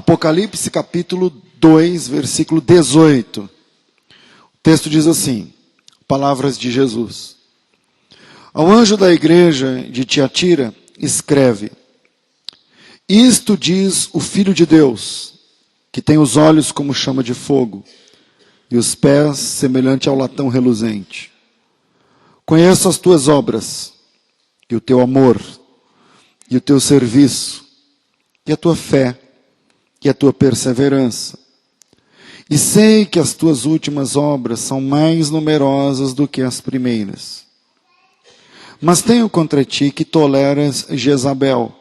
Apocalipse capítulo 2, versículo 18. O texto diz assim, palavras de Jesus. Ao anjo da igreja de Tiatira, escreve: Isto diz o Filho de Deus, que tem os olhos como chama de fogo, e os pés semelhante ao latão reluzente. Conheço as tuas obras, e o teu amor, e o teu serviço, e a tua fé, e a tua perseverança. E sei que as tuas últimas obras são mais numerosas do que as primeiras. Mas tenho contra ti que toleras Jezabel,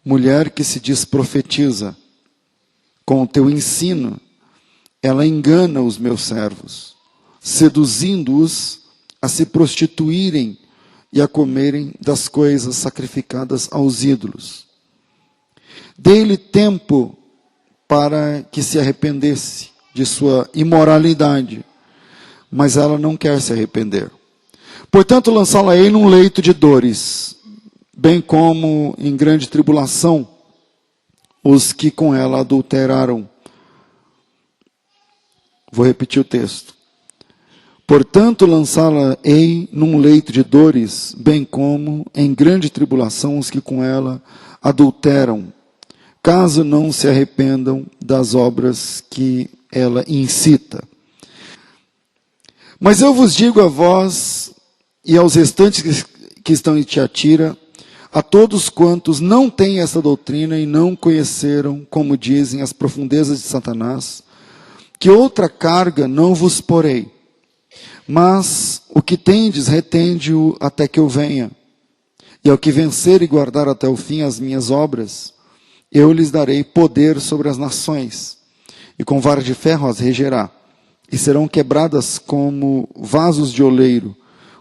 mulher que se diz profetiza. Com o teu ensino, ela engana os meus servos, seduzindo-os a se prostituírem e a comerem das coisas sacrificadas aos ídolos. Dei-lhe tempo para que se arrependesse de sua imoralidade, mas ela não quer se arrepender. Portanto, lançá-la-ei num leito de dores, bem como em grande tribulação os que com ela adulteraram. Vou repetir o texto. Portanto, lançá-la-ei num leito de dores, bem como em grande tribulação os que com ela adulteram, caso não se arrependam das obras que ela incita. Mas eu vos digo a vós e aos restantes que estão em Tiatira, a todos quantos não têm esta doutrina e não conheceram, como dizem, as profundezas de Satanás, que outra carga não vos porei, mas o que tendes, retende-o até que eu venha. E ao que vencer e guardar até o fim as minhas obras, eu lhes darei poder sobre as nações, e com vara de ferro as regerá, e serão quebradas como vasos de oleiro,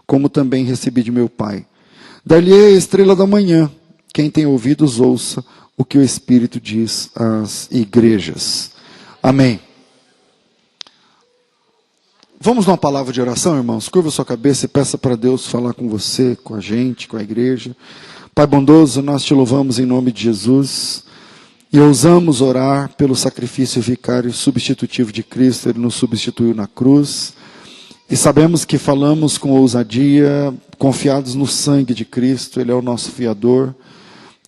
como também recebi de meu Pai. Dar-lhe-ei a estrela da manhã. Quem tem ouvidos, ouça o que o Espírito diz às igrejas. Amém. Vamos numa palavra de oração, irmãos? Curva sua cabeça e peça para Deus falar com você, com a gente, com a igreja. Pai bondoso, nós te louvamos em nome de Jesus e ousamos orar pelo sacrifício vicário substitutivo de Cristo. Ele nos substituiu na cruz. E sabemos que falamos com ousadia, confiados no sangue de Cristo. Ele é o nosso fiador,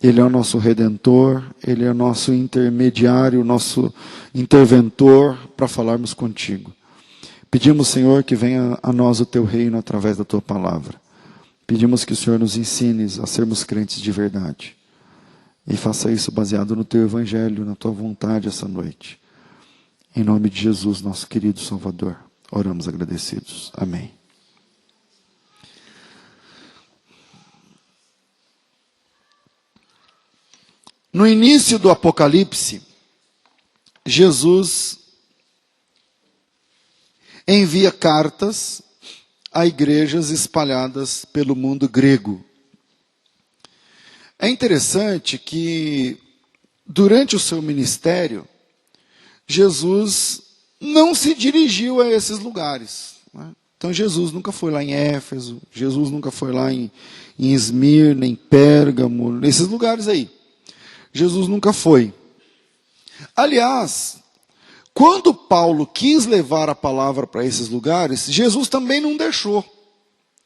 Ele é o nosso redentor, Ele é o nosso intermediário, o nosso interventor para falarmos contigo. Pedimos, Senhor, que venha a nós o teu reino através da tua palavra. Pedimos que o Senhor nos ensines a sermos crentes de verdade. E faça isso baseado no teu evangelho, na tua vontade essa noite. Em nome de Jesus, nosso querido Salvador. Oramos agradecidos. Amém. No início do Apocalipse, Jesus envia cartas a igrejas espalhadas pelo mundo grego. É interessante que, durante o seu ministério, Jesus não se dirigiu a esses lugares. Né? Então, Jesus nunca foi lá em Éfeso, Jesus nunca foi lá em Esmirna, em Pérgamo, nesses lugares aí. Jesus nunca foi. Aliás, quando Paulo quis levar a palavra para esses lugares, Jesus também não deixou.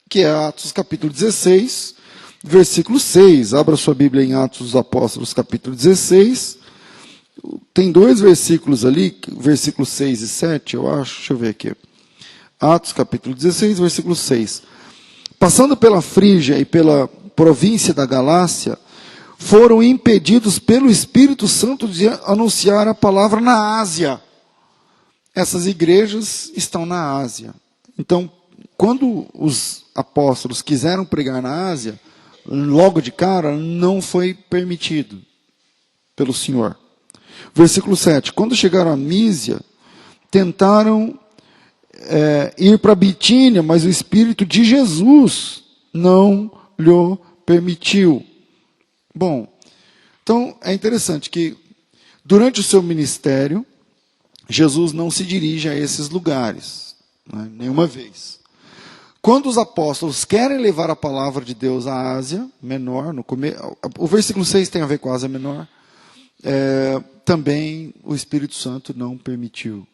Que é Atos capítulo 16, versículo 6. Abra sua Bíblia em Atos dos Apóstolos capítulo 16. Tem dois versículos ali, versículos 6 e 7, eu acho. Deixa eu ver aqui. Atos capítulo 16, versículo 6. Passando pela Frígia e pela província da Galácia, foram impedidos pelo Espírito Santo de anunciar a palavra na Ásia. Essas igrejas estão na Ásia. Então, quando os apóstolos quiseram pregar na Ásia, logo de cara, não foi permitido pelo Senhor. Versículo 7. Quando chegaram a Mísia, tentaram ir para Bitínia, mas o Espírito de Jesus não lhe permitiu. Bom, então é interessante que durante o seu ministério, Jesus não se dirige a esses lugares, né, nenhuma vez. Quando os apóstolos querem levar a palavra de Deus à Ásia Menor, o versículo 6 tem a ver com a Ásia Menor, também o Espírito Santo não permitiu.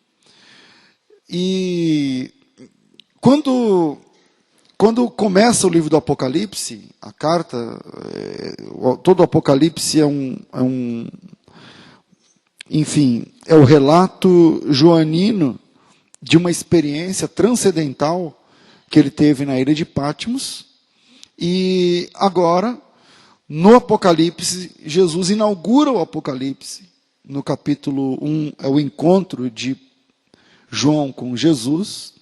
E quando começa o livro do Apocalipse, a carta, todo o Apocalipse enfim, é o relato joanino de uma experiência transcendental que ele teve na ilha de Patmos. E agora, no Apocalipse, Jesus inaugura o Apocalipse. No capítulo 1 é o encontro de João com Jesus.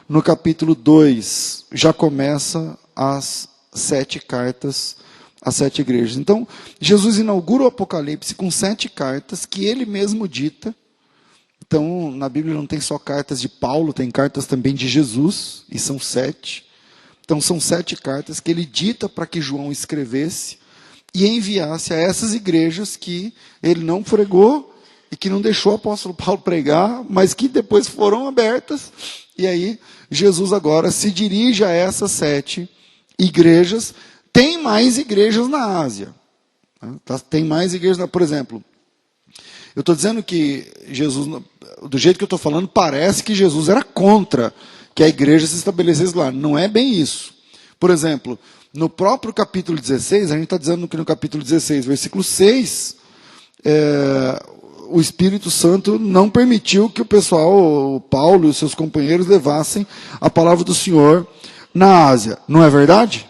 No capítulo 2 já começa as 7 cartas às 7 igrejas. Então, Jesus inaugura o Apocalipse com 7 cartas que ele mesmo dita. Então, na Bíblia não tem só cartas de Paulo, tem cartas também de Jesus, e são 7. Então, são 7 cartas que ele dita para que João escrevesse e enviasse a essas igrejas que ele não pregou e que não deixou o apóstolo Paulo pregar, mas que depois foram abertas. E aí, Jesus agora se dirige a essas 7 igrejas. Tem mais igrejas na Ásia. Tem mais igrejas, por exemplo. Eu estou dizendo que Jesus, do jeito que eu estou falando, parece que Jesus era contra que a igreja se estabelecesse lá. Não é bem isso. Por exemplo, no próprio capítulo 16, a gente está dizendo que no capítulo 16, versículo 6, o Espírito Santo não permitiu que o pessoal, o Paulo e os seus companheiros, levassem a palavra do Senhor na Ásia. Não é verdade?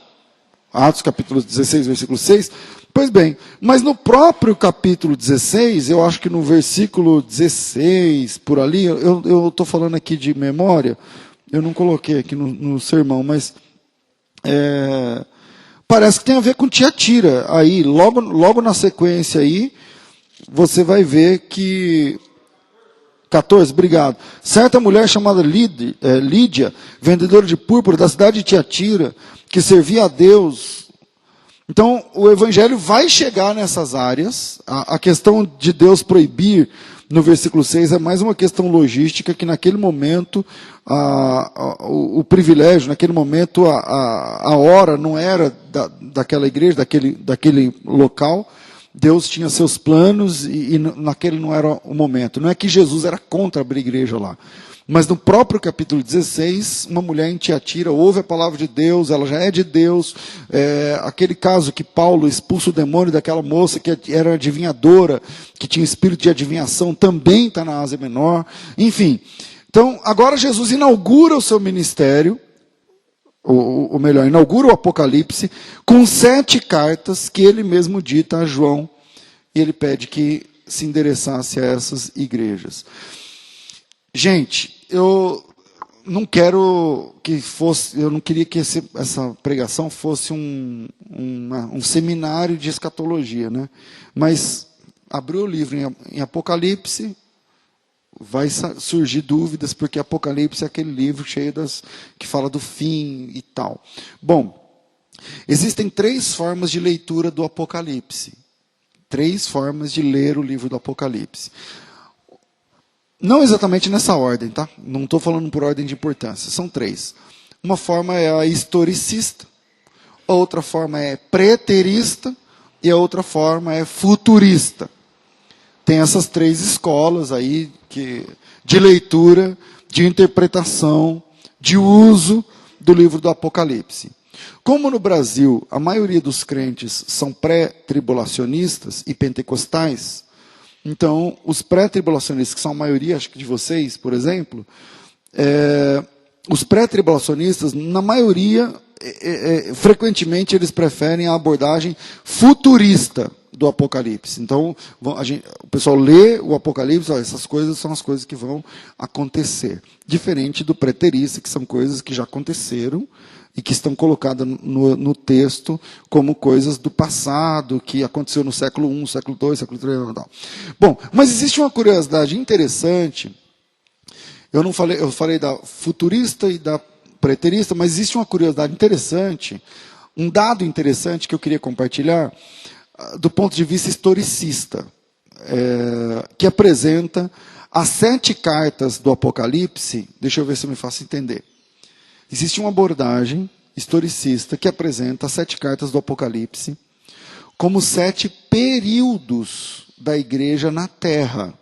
Atos capítulo 16, versículo 6. Pois bem, mas no próprio capítulo 16, eu acho que no versículo 16, por ali, eu estou falando aqui de memória, eu não coloquei aqui no sermão, mas parece que tem a ver com Tiatira. Aí, logo na sequência aí, você vai ver que... 14, obrigado. Certa mulher chamada Lídia, vendedora de púrpura da cidade de Tiatira, que servia a Deus. Então, o evangelho vai chegar nessas áreas. A questão de Deus proibir, no versículo 6, é mais uma questão logística, que naquele momento, o privilégio, naquele momento, a hora não era daquela igreja, daquele local. Deus tinha seus planos e naquele não era o momento. Não é que Jesus era contra abrir igreja lá. Mas no próprio capítulo 16, uma mulher em Tiatira ouve a palavra de Deus, ela já é de Deus. Aquele caso que Paulo expulsa o demônio daquela moça que era adivinhadora, que tinha espírito de adivinhação, também está na Ásia Menor. Enfim, então agora Jesus inaugura o seu ministério, ou melhor, inaugura o Apocalipse com 7 cartas que ele mesmo dita a João, e ele pede que se endereçasse a essas igrejas. Gente, eu não queria que essa pregação fosse um seminário de escatologia, né? Mas abriu o livro em Apocalipse, vai surgir dúvidas, porque Apocalipse é aquele livro cheio que fala do fim e tal. Bom, existem 3 formas de leitura do Apocalipse. 3 formas de ler o livro do Apocalipse. Não exatamente nessa ordem, tá? Não estou falando por ordem de importância. São 3. Uma forma é a historicista, a outra forma é preterista e a outra forma é futurista. Tem essas 3 escolas aí de leitura, de interpretação, de uso do livro do Apocalipse. Como no Brasil a maioria dos crentes são pré-tribulacionistas e pentecostais, então os pré-tribulacionistas, que são a maioria, acho que de vocês, por exemplo, os pré-tribulacionistas, na maioria, frequentemente eles preferem a abordagem futurista do Apocalipse. Então, o pessoal lê o Apocalipse, essas coisas são as coisas que vão acontecer. Diferente do preterista, que são coisas que já aconteceram e que estão colocadas no texto como coisas do passado, que aconteceu no século I, século II, século III e tal. Bom, mas existe uma curiosidade interessante. Eu falei da futurista e da preterista, mas existe uma curiosidade interessante, um dado interessante que eu queria compartilhar, do ponto de vista historicista, que apresenta as 7 cartas do Apocalipse. Deixa eu ver se eu me faço entender. Existe uma abordagem historicista que apresenta as 7 cartas do Apocalipse como 7 períodos da igreja na terra.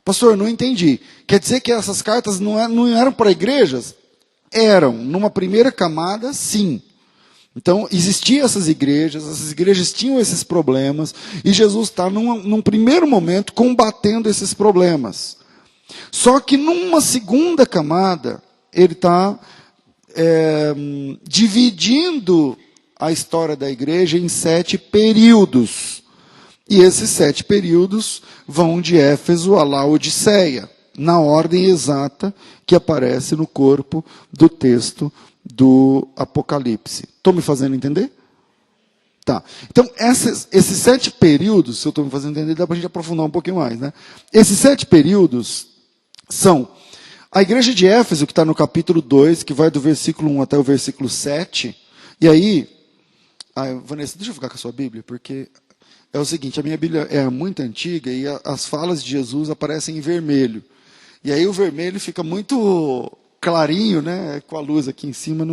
Pastor, não entendi. Quer dizer que essas cartas não eram para igrejas? Eram. Numa primeira camada, sim. Então, existiam essas igrejas tinham esses problemas, e Jesus está, num primeiro momento, combatendo esses problemas. Só que numa segunda camada, ele está dividindo a história da igreja em 7 períodos. E esses 7 períodos vão de Éfeso a Laodiceia, na ordem exata que aparece no corpo do texto do Apocalipse. Estou me fazendo entender? Tá. Então, esses 7 períodos, se eu estou me fazendo entender, dá para a gente aprofundar um pouquinho mais, né? Esses 7 períodos são a igreja de Éfeso, que está no capítulo 2, que vai do versículo 1 até o versículo 7. E aí, Vanessa, deixa eu ficar com a sua Bíblia, porque é o seguinte, a minha Bíblia é muito antiga e as falas de Jesus aparecem em vermelho. E aí o vermelho fica muito clarinho, né? Com a luz aqui em cima,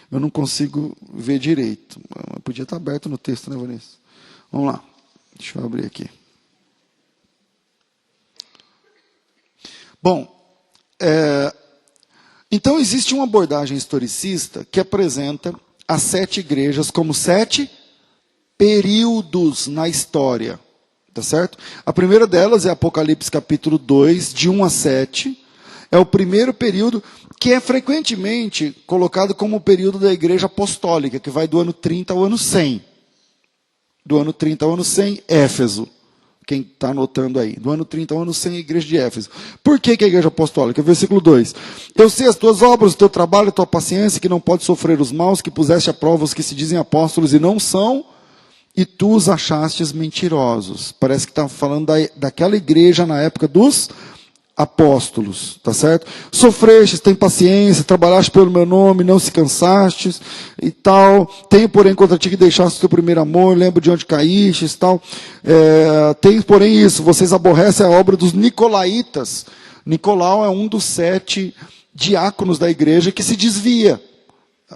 eu não consigo ver direito. Podia estar aberto no texto, né, Vanessa? Vamos lá, deixa eu abrir aqui. Bom, então existe uma abordagem historicista que apresenta as 7 igrejas como 7 períodos na história, tá certo? A primeira delas é Apocalipse capítulo 2, de 1 a 7. É o primeiro período que é frequentemente colocado como o período da igreja apostólica, que vai do ano 30 ao ano 100. Do ano 30 ao ano 100, Éfeso. Quem está anotando aí. Do ano 30 ao ano 100, a igreja de Éfeso. Por que a igreja apostólica? Versículo 2. Eu sei as tuas obras, o teu trabalho, a tua paciência, que não pode sofrer os maus, que puseste à prova os que se dizem apóstolos e não são, e tu os achastes mentirosos. Parece que está falando daquela igreja na época dos apóstolos, tá certo? Sofrestes, tem paciência, trabalhaste pelo meu nome, não se cansastes e tal. Tenho, porém, contra ti que deixaste o teu primeiro amor, lembro de onde caístes e tal. Tenho, porém, isso, vocês aborrecem a obra dos nicolaítas. Nicolau é um dos 7 diáconos da igreja que se desvia.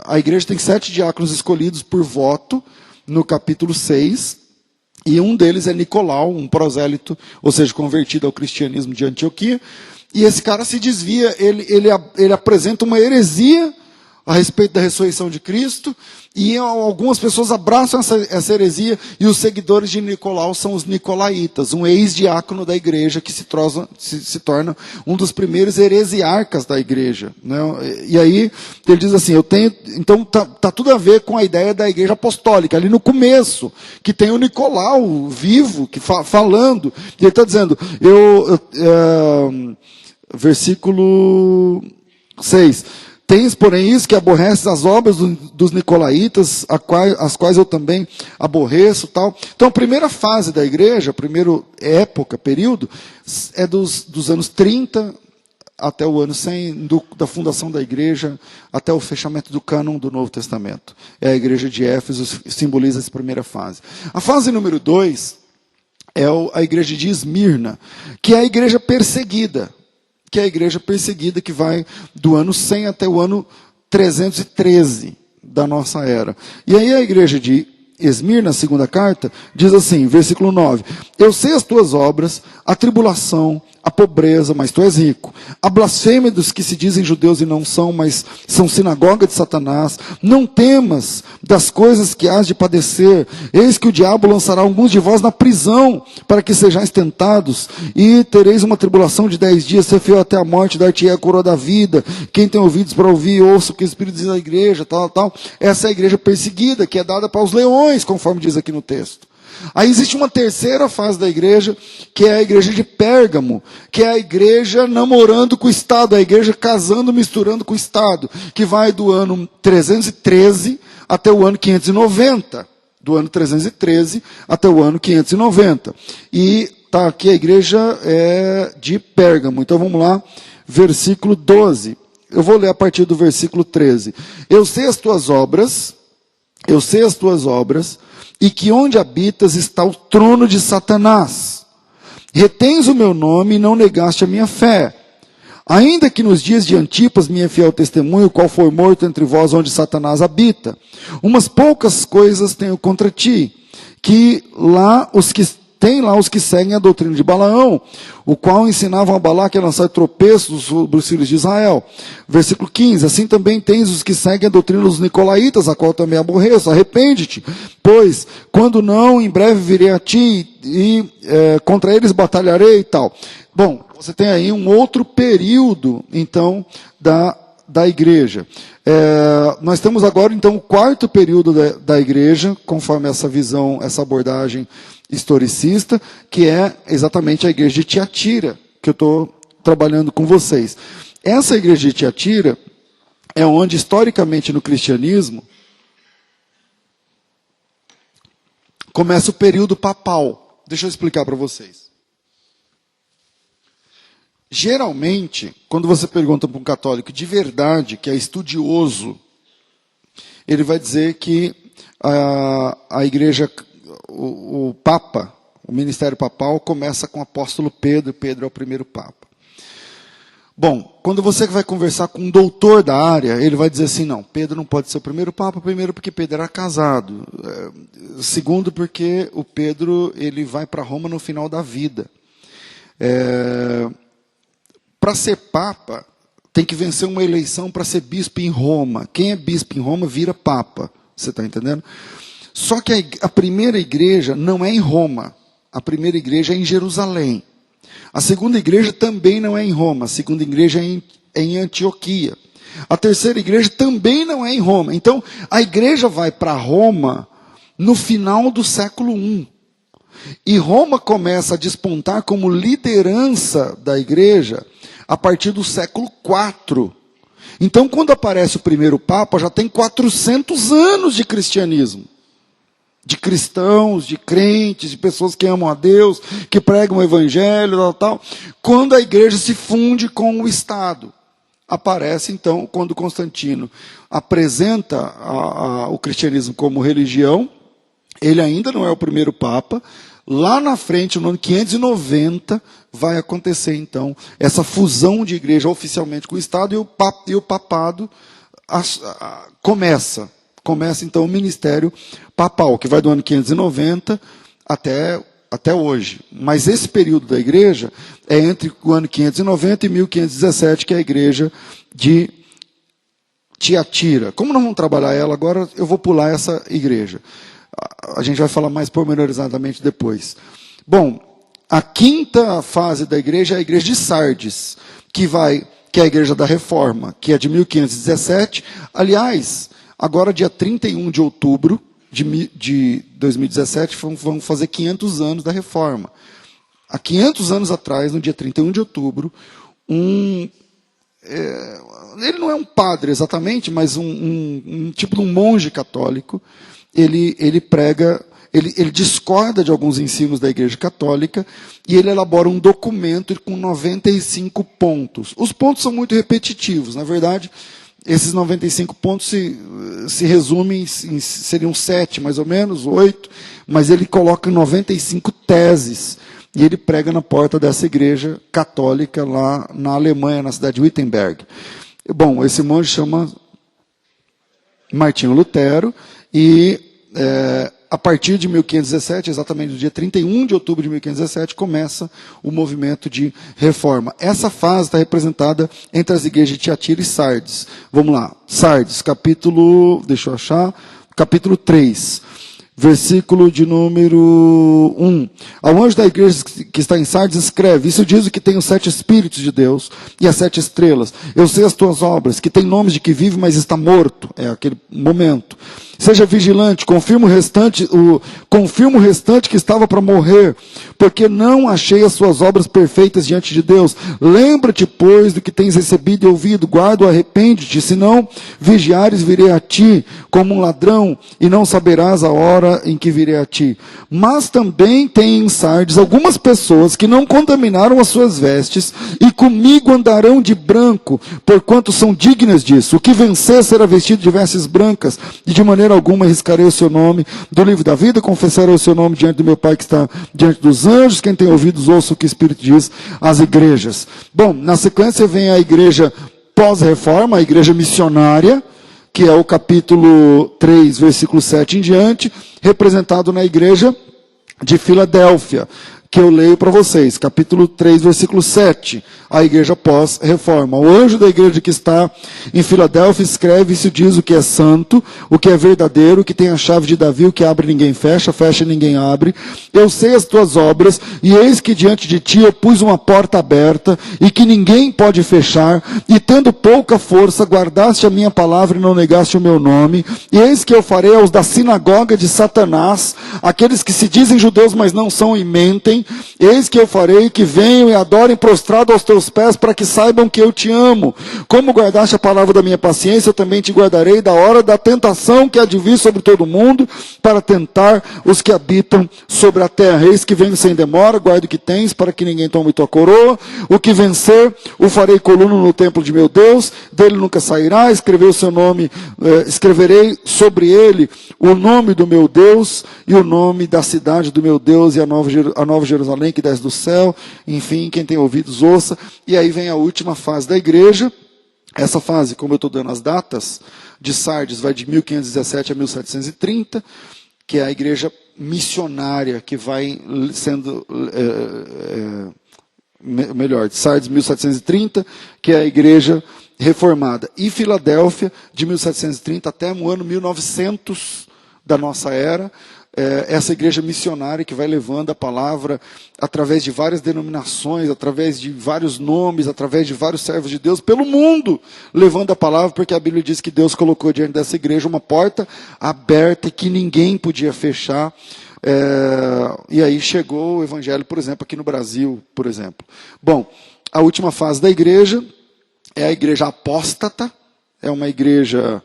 A igreja tem 7 diáconos escolhidos por voto, no capítulo 6, e um deles é Nicolau, um prosélito, ou seja, convertido ao cristianismo de Antioquia, e esse cara se desvia, ele apresenta uma heresia a respeito da ressurreição de Cristo, e algumas pessoas abraçam essa heresia, e os seguidores de Nicolau são os nicolaítas, um ex-diácono da igreja que se torna um dos primeiros heresiarcas da igreja, né? E aí ele diz assim, então tá tudo a ver com a ideia da igreja apostólica, ali no começo, que tem o Nicolau vivo, que falando, e ele está dizendo, versículo 6, tens, porém, isso que aborreces as obras dos nicolaítas, as quais eu também aborreço, tal. Então, a primeira fase da igreja, a primeira época, período, é dos anos 30 até o ano 100, da fundação da igreja, até o fechamento do cânon do Novo Testamento. É a igreja de Éfeso, simboliza essa primeira fase. A fase número 2 é a igreja de Esmirna, que é a igreja perseguida. Que é a igreja perseguida, que vai do ano 100 até o ano 313 da nossa era. E aí a igreja de Esmirna, na segunda carta, diz assim, versículo 9, eu sei as tuas obras, a tribulação, a pobreza, mas tu és rico. A blasfêmia dos que se dizem judeus e não são, mas são sinagoga de Satanás. Não temas das coisas que hás de padecer. Eis que o diabo lançará alguns de vós na prisão, para que sejais tentados. E tereis uma tribulação de 10 dias, ser fiel até a morte, dar-te-ei a coroa da vida. Quem tem ouvidos para ouvir, ouça o que o Espírito diz à igreja, tal. Essa é a igreja perseguida, que é dada para os leões, conforme diz aqui no texto. Aí existe uma terceira fase da igreja, que é a igreja de Pérgamo, que é a igreja namorando com o Estado, a igreja casando, misturando com o Estado, que vai do ano 313 até o ano 590. Do ano 313 até o ano 590. E está aqui a igreja de Pérgamo. Então vamos lá, versículo 12. Eu vou ler a partir do versículo 13. Eu sei as tuas obras, e que onde habitas está o trono de Satanás. Retens o meu nome e não negaste a minha fé. Ainda que nos dias de Antipas, minha fiel testemunho, qual foi morto entre vós onde Satanás habita. Umas poucas coisas tenho contra ti, que tem lá os que seguem a doutrina de Balaão, o qual ensinavam a Balaque a lançar tropeços sobre os filhos de Israel. Versículo 15, assim também tens os que seguem a doutrina dos nicolaítas, a qual também aborreço. Arrepende-te, pois, quando não, em breve virei a ti e contra eles batalharei e tal. Bom, você tem aí um outro período, então, da igreja. Nós temos agora, então, o quarto período da igreja, conforme essa visão, essa abordagem historicista, que é exatamente a igreja de Tiatira, que eu estou trabalhando com vocês. Essa igreja de Tiatira é onde, historicamente, no cristianismo, começa o período papal. Deixa eu explicar para vocês. Geralmente, quando você pergunta para um católico de verdade, que é estudioso, ele vai dizer que a igreja, o Papa, o ministério papal, começa com o apóstolo Pedro. Pedro é o primeiro Papa. Bom, quando você vai conversar com um doutor da área, ele vai dizer assim, não, Pedro não pode ser o primeiro Papa, primeiro porque Pedro era casado, segundo porque o Pedro ele vai para Roma no final da vida. Para ser Papa, tem que vencer uma eleição para ser bispo em Roma. Quem é bispo em Roma vira Papa, você está entendendo? Só que a primeira igreja não é em Roma, a primeira igreja é em Jerusalém. A segunda igreja também não é em Roma, a segunda igreja é em Antioquia. A terceira igreja também não é em Roma. Então, a igreja vai para Roma no final do século I. E Roma começa a despontar como liderança da igreja a partir do século IV. Então, quando aparece o primeiro Papa, já tem 400 anos de cristianismo. De cristãos, de crentes, de pessoas que amam a Deus, que pregam o evangelho, tal. Quando a igreja se funde com o Estado. Aparece, então, quando Constantino apresenta o cristianismo como religião, ele ainda não é o primeiro Papa. Lá na frente, no ano 590, vai acontecer, então, essa fusão de igreja oficialmente com o Estado e o papado começa. Começa, então, o ministério papal, que vai do ano 590 até hoje. Mas esse período da igreja é entre o ano 590 e 1517, que é a igreja de Tiatira. Como nós vamos trabalhar ela agora, eu vou pular essa igreja. A gente vai falar mais pormenorizadamente depois. Bom, a quinta fase da igreja é a igreja de Sardes, que é a igreja da Reforma, que é de 1517. Aliás, agora, dia 31 de outubro de 2017, vamos fazer 500 anos da Reforma. Há 500 anos atrás, no dia 31 de outubro, ele não é um padre exatamente, mas um tipo de um monge católico, ele prega, ele discorda de alguns ensinos da Igreja Católica e ele elabora um documento com 95 pontos. Os pontos são muito repetitivos, na verdade. Esses 95 pontos se resumem, seriam 7, mais ou menos, 8, mas ele coloca 95 teses, e ele prega na porta dessa igreja católica lá na Alemanha, na cidade de Wittenberg. Bom, esse monge chama Martinho Lutero, e a partir de 1517, exatamente no dia 31 de outubro de 1517, começa o movimento de reforma. Essa fase está representada entre as igrejas de Tiatira e Sardes. Vamos lá, Sardes, capítulo 3. Versículo de número 1. Ao anjo da igreja que está em Sardes escreve, isso diz o que tem os 7 Espíritos de Deus e as 7 estrelas. Eu sei as tuas obras, que tem nomes de que vive, mas está morto. É aquele momento. Seja vigilante, confirma o restante que estava para morrer, porque não achei as suas obras perfeitas diante de Deus. Lembra-te, pois, do que tens recebido e ouvido, guarda-o, arrepende-te, senão vigiares virei a ti como um ladrão, e não saberás a hora em que virei a ti. Mas também tem em Sardes algumas pessoas que não contaminaram as suas vestes, e comigo andarão de branco, porquanto são dignas disso. O que vencer será vestido de vestes brancas, e de maneira alguma arriscarei o seu nome do livro da vida, confessarei o seu nome diante do meu Pai que está diante dos anjos. Quem tem ouvidos, ouça o que o Espírito diz às igrejas. Bom, na sequência vem a igreja pós-reforma, a igreja missionária, que é o capítulo 3, versículo 7 em diante, representado na igreja de Filadélfia, que eu leio para vocês, capítulo 3, versículo 7, a igreja pós-reforma. O anjo da igreja que está em Filadélfia escreve e se diz o que é santo, o que é verdadeiro, o que tem a chave de Davi, o que abre ninguém fecha, fecha ninguém abre. Eu sei as tuas obras, e eis que diante de ti eu pus uma porta aberta, e que ninguém pode fechar, e tendo pouca força, guardaste a minha palavra e não negaste o meu nome, e eis que eu farei aos da sinagoga de Satanás, aqueles que se dizem judeus, mas não são e mentem, eis que eu farei que venham e adorem prostrado aos teus pés, para que saibam que eu te amo. Como guardaste a palavra da minha paciência, eu também te guardarei da hora da tentação que há de vir sobre todo mundo, para tentar os que habitam sobre a terra. Eis que venho sem demora, guarda o que tens, para que ninguém tome tua coroa. O que vencer, o farei coluna no templo de meu Deus, dele nunca sairá. Escreverei o seu nome, escreverei sobre ele o nome do meu Deus, e o nome da cidade do meu Deus, e a nova Jerusalém que desce do céu. Enfim, quem tem ouvidos ouça. E aí vem a última fase da igreja. Essa fase, como eu estou dando as datas, de Sardes vai de 1517 a 1730, que é a igreja missionária que vai sendo, de Sardes 1730, que é a igreja reformada. E Filadélfia, de 1730 até o ano 1900 da nossa era, essa igreja missionária que vai levando a palavra através de várias denominações, através de vários nomes, através de vários servos de Deus pelo mundo, levando a palavra, porque a Bíblia diz que Deus colocou diante dessa igreja uma porta aberta que ninguém podia fechar. E aí chegou o evangelho, por exemplo, aqui no Brasil, por exemplo. Bom, a última fase da igreja é a igreja apóstata, é uma igreja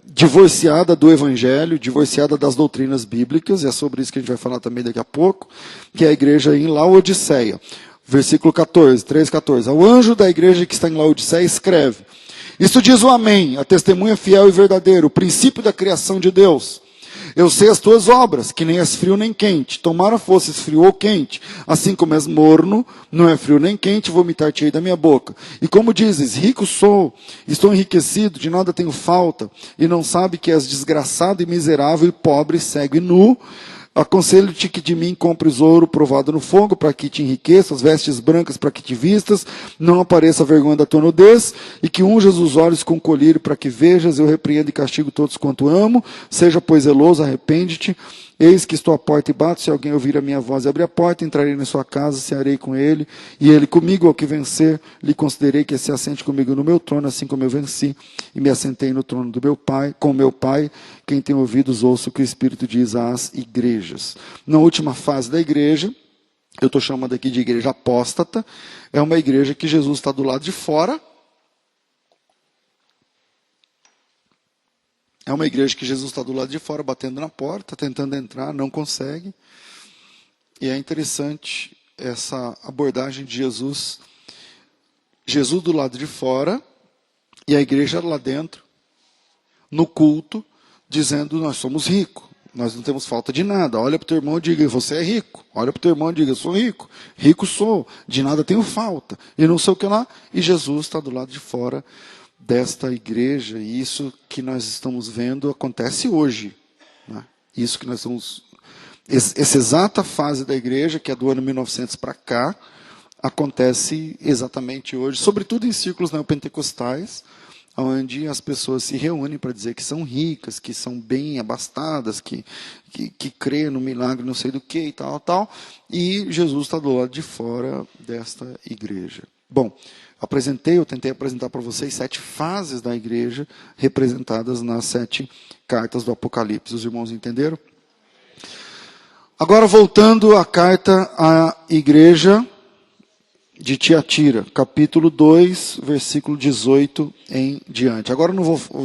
divorciada do evangelho, divorciada das doutrinas bíblicas, e é sobre isso que a gente vai falar também daqui a pouco, que é a igreja em Laodiceia. Versículo 14, 3:14. Ao anjo da igreja que está em Laodiceia escreve: Isto diz o Amém, a testemunha fiel e verdadeira, o princípio da criação de Deus. Eu sei as tuas obras, que nem és frio nem quente. Tomara fosses frio ou quente, assim como és morno, não é frio nem quente, vomitar-te-ei da minha boca. E como dizes, rico sou, estou enriquecido, de nada tenho falta, e não sabe que és desgraçado e miserável, e pobre, cego e nu. Aconselho-te que de mim compres ouro provado no fogo, para que te enriqueças, vestes brancas para que te vistas, não apareça a vergonha da tua nudez, e que unjas os olhos com colírio para que vejas. Eu repreendo e castigo todos quanto amo. Seja, pois, zeloso, arrepende-te. Eis que estou à porta e bato, se alguém ouvir a minha voz e abrir a porta, entrarei na sua casa, cearei com ele, e ele comigo. Ao que vencer, lhe considerei que se assente comigo no meu trono, assim como eu venci, e me assentei no trono do meu Pai, com meu Pai. Quem tem ouvidos, ouça o que o Espírito diz às igrejas. Na última fase da igreja, eu estou chamando aqui de igreja apóstata, é uma igreja que Jesus está do lado de fora. É uma igreja que Jesus está do lado de fora, batendo na porta, tentando entrar, não consegue. E é interessante essa abordagem de Jesus. Jesus do lado de fora e a igreja lá dentro, no culto, dizendo: nós somos ricos, nós não temos falta de nada. Olha para o teu irmão e diga: você é rico. Olha para o teu irmão e diga: eu sou rico. Rico sou, de nada tenho falta. E não sei o que lá. E Jesus está do lado de fora desta igreja, e isso que nós estamos vendo acontece hoje, né? Isso que nós estamos, essa exata fase da igreja, que é do ano 1900 para cá, acontece exatamente hoje, sobretudo em círculos neopentecostais, onde as pessoas se reúnem para dizer que são ricas, que são bem abastadas, que crê no milagre não sei do que e tal, e Jesus está do lado de fora desta igreja. Bom, eu tentei apresentar para vocês 7 fases da igreja, representadas nas 7 cartas do Apocalipse. Os irmãos entenderam? Agora, voltando à carta à igreja de Tiatira, capítulo 2, versículo 18 em diante. Agora eu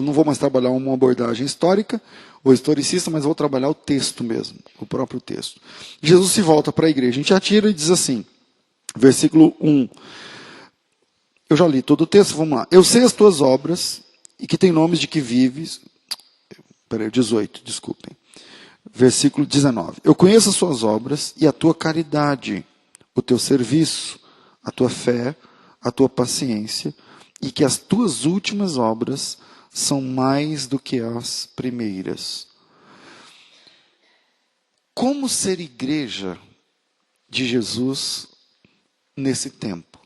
não vou mais trabalhar uma abordagem histórica ou historicista, mas vou trabalhar o texto mesmo, o próprio texto. Jesus se volta para a igreja em Tiatira e diz assim, versículo 1. Eu já li todo o texto, vamos lá. Eu sei as tuas obras, e que tem nomes de que vives. 18, desculpem. Versículo 19. Eu conheço as suas obras e a tua caridade, o teu serviço, a tua fé, a tua paciência, e que as tuas últimas obras são mais do que as primeiras. Como ser igreja de Jesus nesse tempo?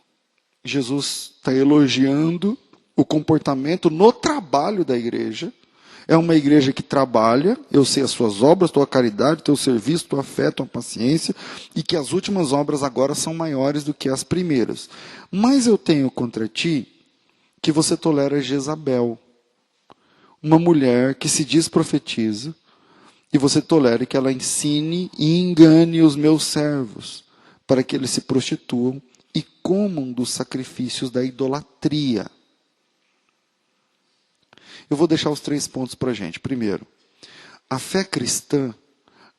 Jesus está elogiando o comportamento no trabalho da igreja. É uma igreja que trabalha, eu sei as suas obras, tua caridade, teu serviço, tua fé, tua paciência, e que as últimas obras agora são maiores do que as primeiras. Mas eu tenho contra ti que você tolera Jezabel, uma mulher que se diz profetiza, e você tolera que ela ensine e engane os meus servos, para que eles se prostituam e comam dos sacrifícios da idolatria. Eu vou deixar os 3 pontos para a gente. Primeiro, a fé cristã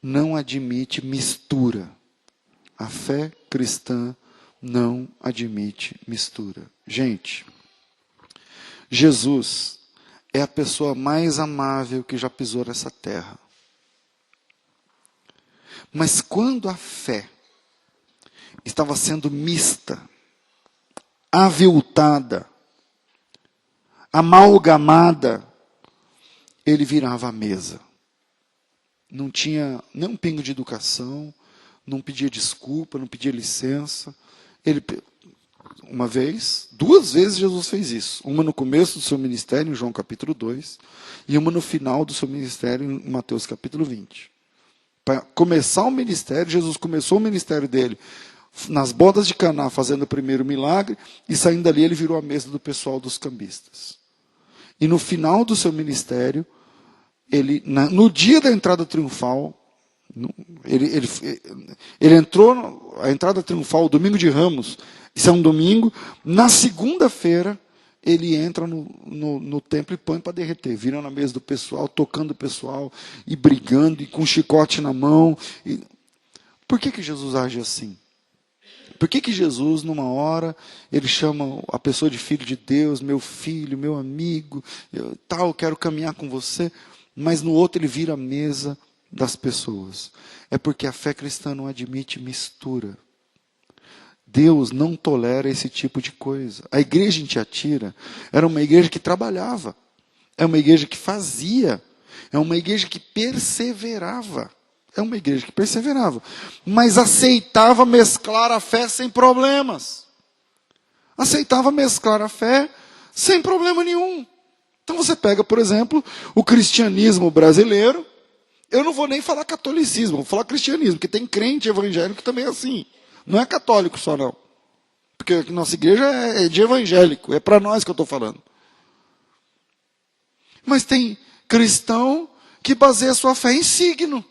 não admite mistura. A fé cristã não admite mistura. Gente, Jesus é a pessoa mais amável que já pisou nessa terra. Mas quando a fé estava sendo mista, aviltada, amalgamada, ele virava a mesa. Não tinha nem um pingo de educação, não pedia desculpa, não pedia licença. Uma vez, 2 vezes Jesus fez isso. Uma no começo do seu ministério, em João capítulo 2, e uma no final do seu ministério, em Mateus capítulo 20. Para começar o ministério, Jesus começou o ministério dele nas bodas de Caná, fazendo o primeiro milagre, e saindo dali ele virou a mesa do pessoal dos cambistas. E no final do seu ministério, no dia da entrada triunfal, ele entrou, a entrada triunfal, o domingo de Ramos, isso é um domingo, na segunda-feira, ele entra no templo e põe para derreter, vira na mesa do pessoal, tocando o pessoal, e brigando, e com um chicote na mão. Por que Jesus age assim? Por que Jesus, numa hora, ele chama a pessoa de filho de Deus, meu filho, meu amigo, eu quero caminhar com você, mas no outro ele vira a mesa das pessoas? É porque a fé cristã não admite mistura. Deus não tolera esse tipo de coisa. A igreja em Tiatira era uma igreja que trabalhava, é uma igreja que fazia, é uma igreja que perseverava. É uma igreja que perseverava, mas aceitava mesclar a fé sem problemas. Aceitava mesclar a fé sem problema nenhum. Então você pega, por exemplo, o cristianismo brasileiro. Eu não vou nem falar catolicismo, vou falar cristianismo, porque tem crente evangélico que também é assim. Não é católico só, não. Porque nossa igreja é de evangélico, é para nós que eu estou falando. Mas tem cristão que baseia sua fé em signo.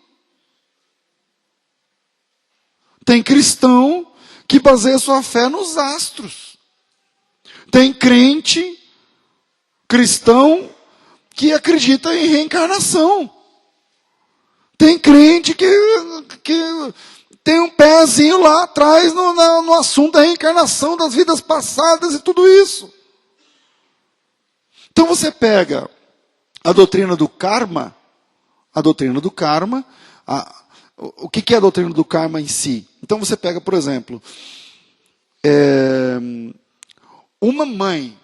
Tem cristão que baseia sua fé nos astros. Tem crente, cristão, que acredita em reencarnação. Tem crente que tem um pezinho lá atrás no assunto da reencarnação, das vidas passadas e tudo isso. Então você pega a doutrina do karma, o que é a doutrina do karma em si? Então você pega, por exemplo, uma mãe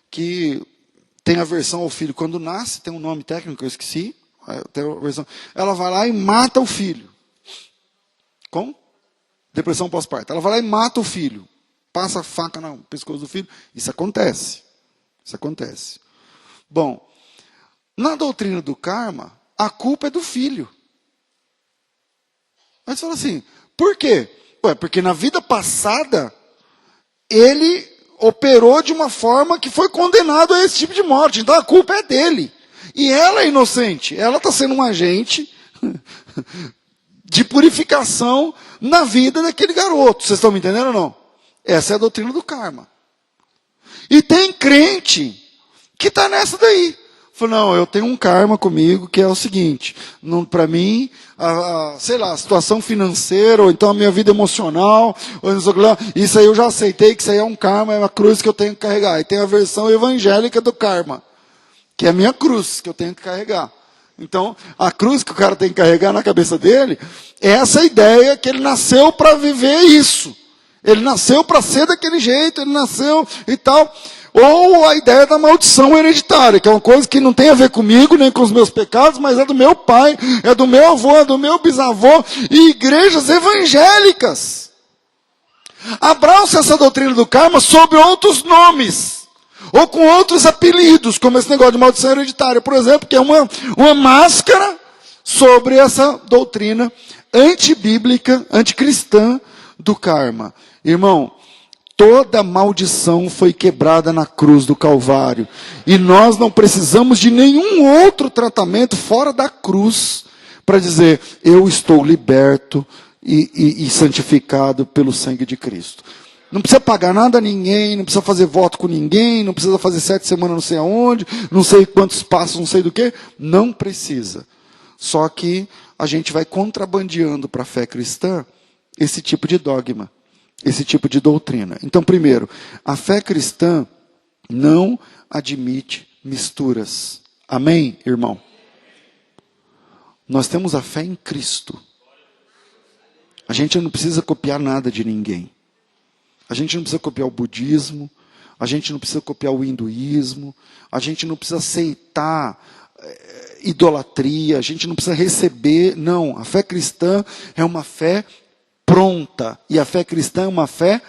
que tem aversão ao filho quando nasce, tem um nome técnico que eu esqueci, ela vai lá e mata o filho. Com depressão pós-parto. Ela vai lá e mata o filho. Passa a faca no pescoço do filho. Isso acontece. Bom, na doutrina do karma, a culpa é do filho. Mas você fala assim, por quê? Porque na vida passada, ele operou de uma forma que foi condenado a esse tipo de morte. Então a culpa é dele. E ela é inocente. Ela está sendo um agente de purificação na vida daquele garoto. Vocês estão me entendendo ou não? Essa é a doutrina do karma. E tem crente que está nessa daí. Falou, não, eu tenho um karma comigo que é o seguinte, para mim, a situação financeira, ou então a minha vida emocional, isso aí eu já aceitei que isso aí é um karma, é uma cruz que eu tenho que carregar. E tem a versão evangélica do karma, que é a minha cruz que eu tenho que carregar. Então, a cruz que o cara tem que carregar na cabeça dele, é essa ideia que ele nasceu para viver isso. Ele nasceu para ser daquele jeito, ele nasceu e tal. Ou a ideia da maldição hereditária, que é uma coisa que não tem a ver comigo, nem com os meus pecados, mas é do meu pai, é do meu avô, é do meu bisavô, e igrejas evangélicas abraçam essa doutrina do karma sob outros nomes, ou com outros apelidos, como esse negócio de maldição hereditária, por exemplo, que é uma máscara sobre essa doutrina antibíblica, anticristã do karma. Irmão, toda maldição foi quebrada na cruz do Calvário. E nós não precisamos de nenhum outro tratamento fora da cruz para dizer, eu estou liberto e santificado pelo sangue de Cristo. Não precisa pagar nada a ninguém, não precisa fazer voto com ninguém, não precisa fazer 7 semanas não sei aonde, não sei quantos passos, não sei do que. Não precisa. Só que a gente vai contrabandeando para a fé cristã esse tipo de dogma. Esse tipo de doutrina. Então, primeiro, a fé cristã não admite misturas. Amém, irmão? Nós temos a fé em Cristo. A gente não precisa copiar nada de ninguém. A gente não precisa copiar o budismo, a gente não precisa copiar o hinduísmo, a gente não precisa aceitar idolatria, a gente não precisa receber. Não, a fé cristã é uma fé pronta. E a fé cristã é uma fé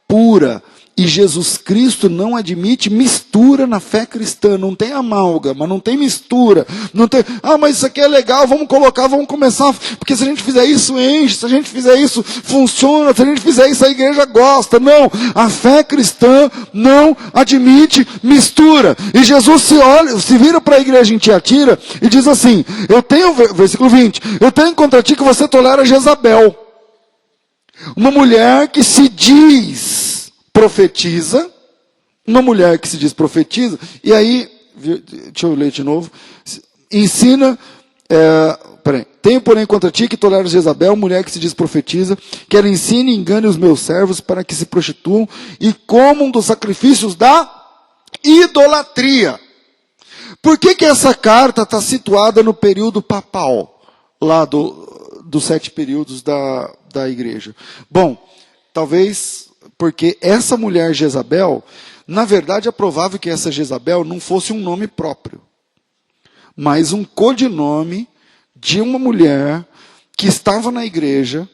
pura. E Jesus Cristo não admite mistura na fé cristã. Não tem amálgama, não tem mistura. Não tem, mas isso aqui é legal, vamos colocar, vamos começar. Porque se a gente fizer isso, enche. Se a gente fizer isso, funciona. Se a gente fizer isso, a igreja gosta. Não, a fé cristã não admite mistura. E Jesus se vira para a igreja em Tiatira e diz assim, versículo 20, eu tenho contra ti que você tolera Jezabel. Uma mulher que se diz profetiza, e aí, deixa eu ler de novo, ensina, tenho porém contra ti que toleras Jezabel, mulher que se diz profetiza, que ela ensine e engane os meus servos para que se prostituam e comam dos sacrifícios da idolatria. Por que essa carta está situada no período papal, lá dos 7 períodos da igreja? Bom, talvez porque essa mulher Jezabel, na verdade é provável que essa Jezabel não fosse um nome próprio, mas um codinome de uma mulher que estava na igreja,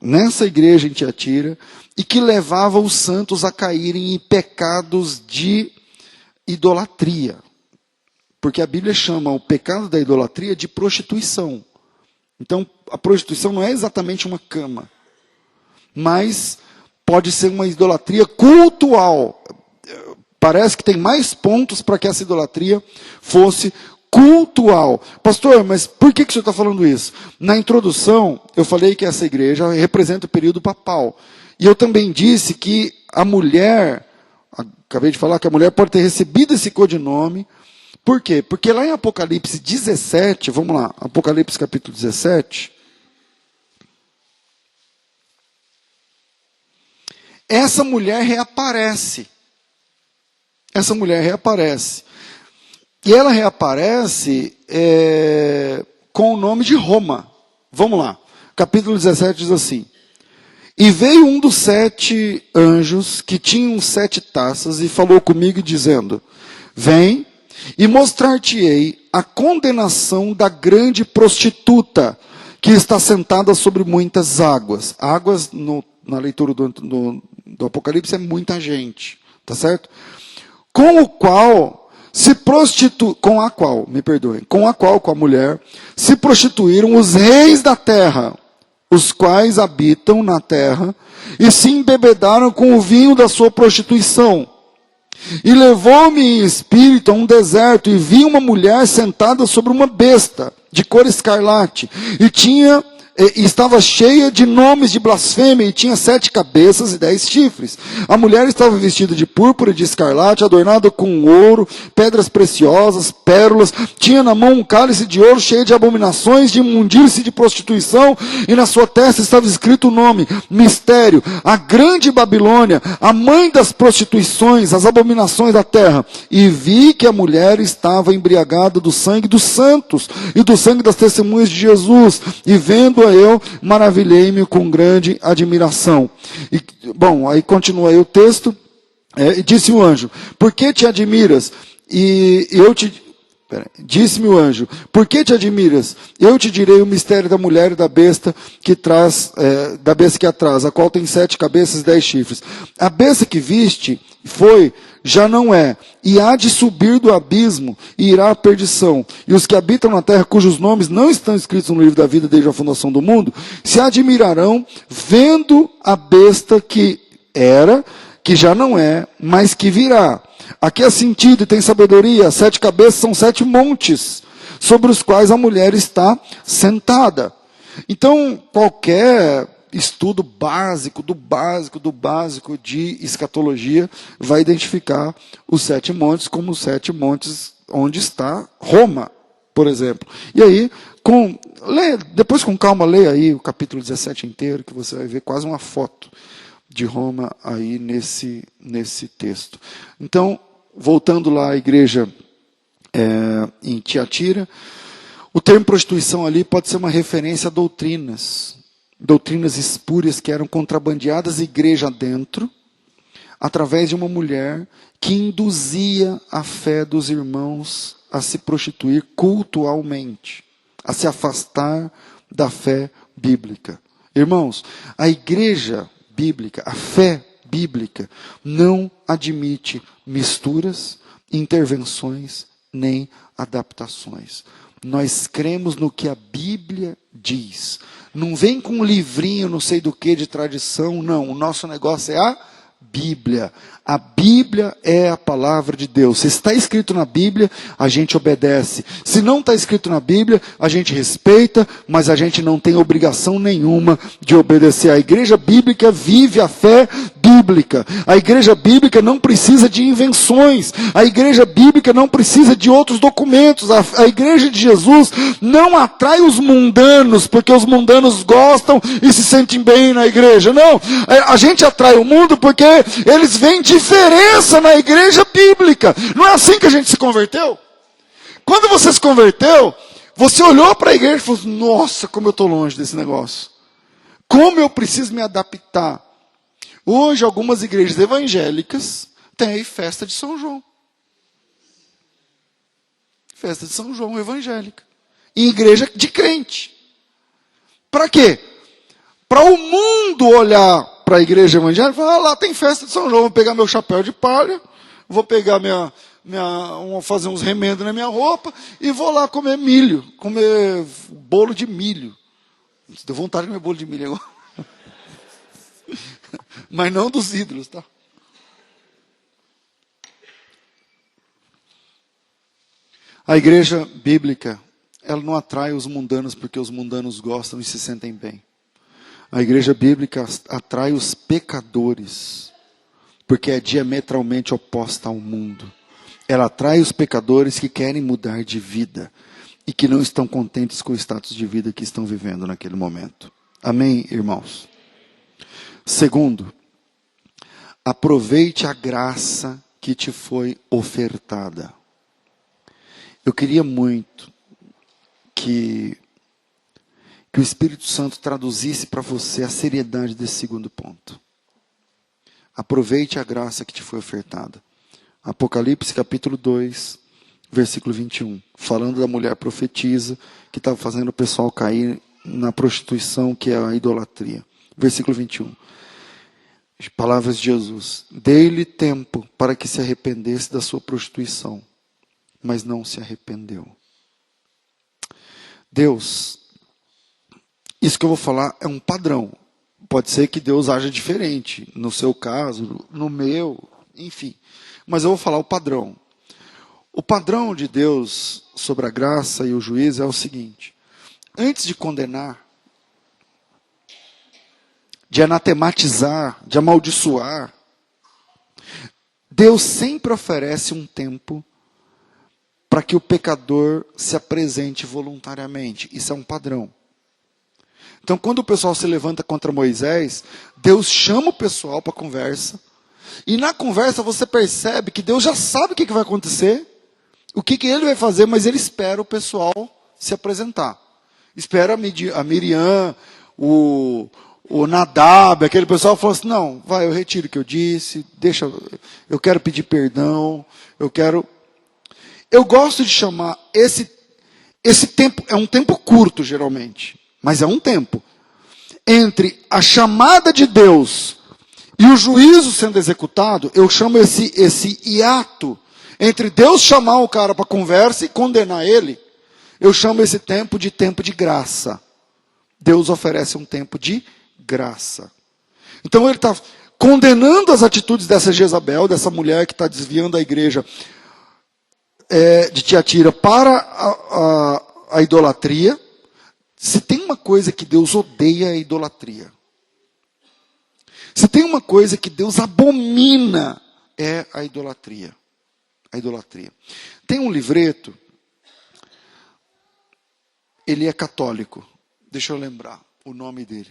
nessa igreja em Tiatira, e que levava os santos a caírem em pecados de idolatria. Porque a Bíblia chama o pecado da idolatria de prostituição. Então, a prostituição não é exatamente uma cama, mas pode ser uma idolatria cultual. Parece que tem mais pontos para que essa idolatria fosse cultual. Pastor, mas por que o senhor está falando isso? Na introdução, eu falei que essa igreja representa o período papal. E eu também disse que a mulher, acabei de falar que a mulher pode ter recebido esse codinome. Por quê? Porque lá em Apocalipse 17, vamos lá, Apocalipse capítulo 17, essa mulher reaparece. E ela reaparece com o nome de Roma. Vamos lá. Capítulo 17 diz assim. E veio um dos 7 anjos que tinham 7 taças e falou comigo dizendo, vem e mostrar-te-ei a condenação da grande prostituta que está sentada sobre muitas águas. Águas, na leitura do Apocalipse, é muita gente. Tá certo? Com a qual, com a mulher, se prostituíram os reis da terra, os quais habitam na terra, e se embebedaram com o vinho da sua prostituição. E levou-me em espírito a um deserto, e vi uma mulher sentada sobre uma besta, de cor escarlate, e estava cheia de nomes de blasfêmia, e tinha 7 cabeças e 10 chifres. A mulher estava vestida de púrpura e de escarlate, adornada com ouro, pedras preciosas, pérolas. Tinha na mão um cálice de ouro cheio de abominações, de imundície e de prostituição, e na sua testa estava escrito o nome, mistério, a grande Babilônia, a mãe das prostituições, as abominações da terra. E vi que a mulher estava embriagada do sangue dos santos, e do sangue das testemunhas de Jesus, e vendo eu maravilhei-me com grande admiração. E, bom, aí continua aí o texto. Disse o anjo, por que te admiras? Disse-me o anjo, por que te admiras? Eu te direi o mistério da mulher e da besta que a traz, a qual tem 7 cabeças e 10 chifres. A besta que viste já não é, e há de subir do abismo e irá à perdição. E os que habitam na terra, cujos nomes não estão escritos no livro da vida desde a fundação do mundo, se admirarão vendo a besta que já não é, mas que virá. Aqui é sentido e tem sabedoria. 7 cabeças são 7 montes, sobre os quais a mulher está sentada. Então, qualquer estudo básico de escatologia vai identificar os 7 montes como os 7 montes onde está Roma, por exemplo. E aí, depois com calma, leia aí o capítulo 17 inteiro, que você vai ver quase uma foto de Roma aí nesse texto. Então, voltando lá à igreja em Tiatira, o termo prostituição ali pode ser uma referência a doutrinas espúrias que eram contrabandeadas igreja dentro, através de uma mulher que induzia a fé dos irmãos a se prostituir cultualmente, a se afastar da fé bíblica. Irmãos, a igreja bíblica, a fé bíblica, não admite misturas, intervenções, nem adaptações. Nós cremos no que a Bíblia diz. Não vem com um livrinho, não sei do que, de tradição, não. O nosso negócio é a Bíblia. A Bíblia é a palavra de Deus. Se está escrito na Bíblia, a gente obedece. Se não está escrito na Bíblia, a gente respeita, mas a gente não tem obrigação nenhuma de obedecer. A igreja bíblica vive a fé bíblica. A igreja bíblica não precisa de invenções. A igreja bíblica não precisa de outros documentos. A igreja de Jesus não atrai os mundanos, porque os mundanos gostam e se sentem bem na igreja. Não, a gente atrai o mundo porque eles veem diferença na igreja bíblica. Não é assim que a gente se converteu? Quando você se converteu, você olhou para a igreja e falou: nossa, como eu estou longe desse negócio. Como eu preciso me adaptar. Hoje, algumas igrejas evangélicas têm festa de São João. Festa de São João evangélica. Em igreja de crente. Para quê? Para o mundo olhar para a igreja evangélica e falar: lá tem festa de São João, vou pegar meu chapéu de palha, vou pegar vou fazer uns remendos na minha roupa e vou lá comer milho, comer bolo de milho. Deu vontade de comer bolo de milho agora. Mas não dos ídolos, tá? A igreja bíblica, ela não atrai os mundanos porque os mundanos gostam e se sentem bem. A igreja bíblica atrai os pecadores, porque é diametralmente oposta ao mundo. Ela atrai os pecadores que querem mudar de vida e que não estão contentes com o status de vida que estão vivendo naquele momento. Amém, irmãos? Segundo, aproveite a graça que te foi ofertada. Eu queria muito que o Espírito Santo traduzisse para você a seriedade desse segundo ponto. Aproveite a graça que te foi ofertada. Apocalipse capítulo 2, versículo 21. Falando da mulher profetisa que estava fazendo o pessoal cair na prostituição, que é a idolatria. Versículo 21. Palavras de Jesus. Dei-lhe tempo para que se arrependesse da sua prostituição, mas não se arrependeu. Deus, isso que eu vou falar é um padrão. Pode ser que Deus haja diferente, no seu caso, no meu, enfim. Mas eu vou falar o padrão. O padrão de Deus sobre a graça e o juízo é o seguinte: antes de condenar, de anatematizar, de amaldiçoar, Deus sempre oferece um tempo para que o pecador se apresente voluntariamente. Isso é um padrão. Então, quando o pessoal se levanta contra Moisés, Deus chama o pessoal para a conversa. E na conversa você percebe que Deus já sabe o que vai acontecer, o que ele vai fazer, mas ele espera o pessoal se apresentar. Espera a Miriam, o o Nadab, aquele pessoal falou assim, não, vai, eu retiro o que eu disse, deixa, eu quero pedir perdão, eu gosto de chamar esse tempo, é um tempo curto geralmente, mas é um tempo, entre a chamada de Deus e o juízo sendo executado, eu chamo esse hiato, entre Deus chamar o cara para conversa e condenar ele, eu chamo esse tempo de graça. Deus oferece um tempo de graça. Então ele está condenando as atitudes dessa Jezabel, dessa mulher que está desviando a igreja de Tiatira para a idolatria. Se tem uma coisa que Deus odeia, é a idolatria. Se tem uma coisa que Deus abomina, é a idolatria. A idolatria. Tem um livreto, ele é católico. Deixa eu lembrar o nome dele.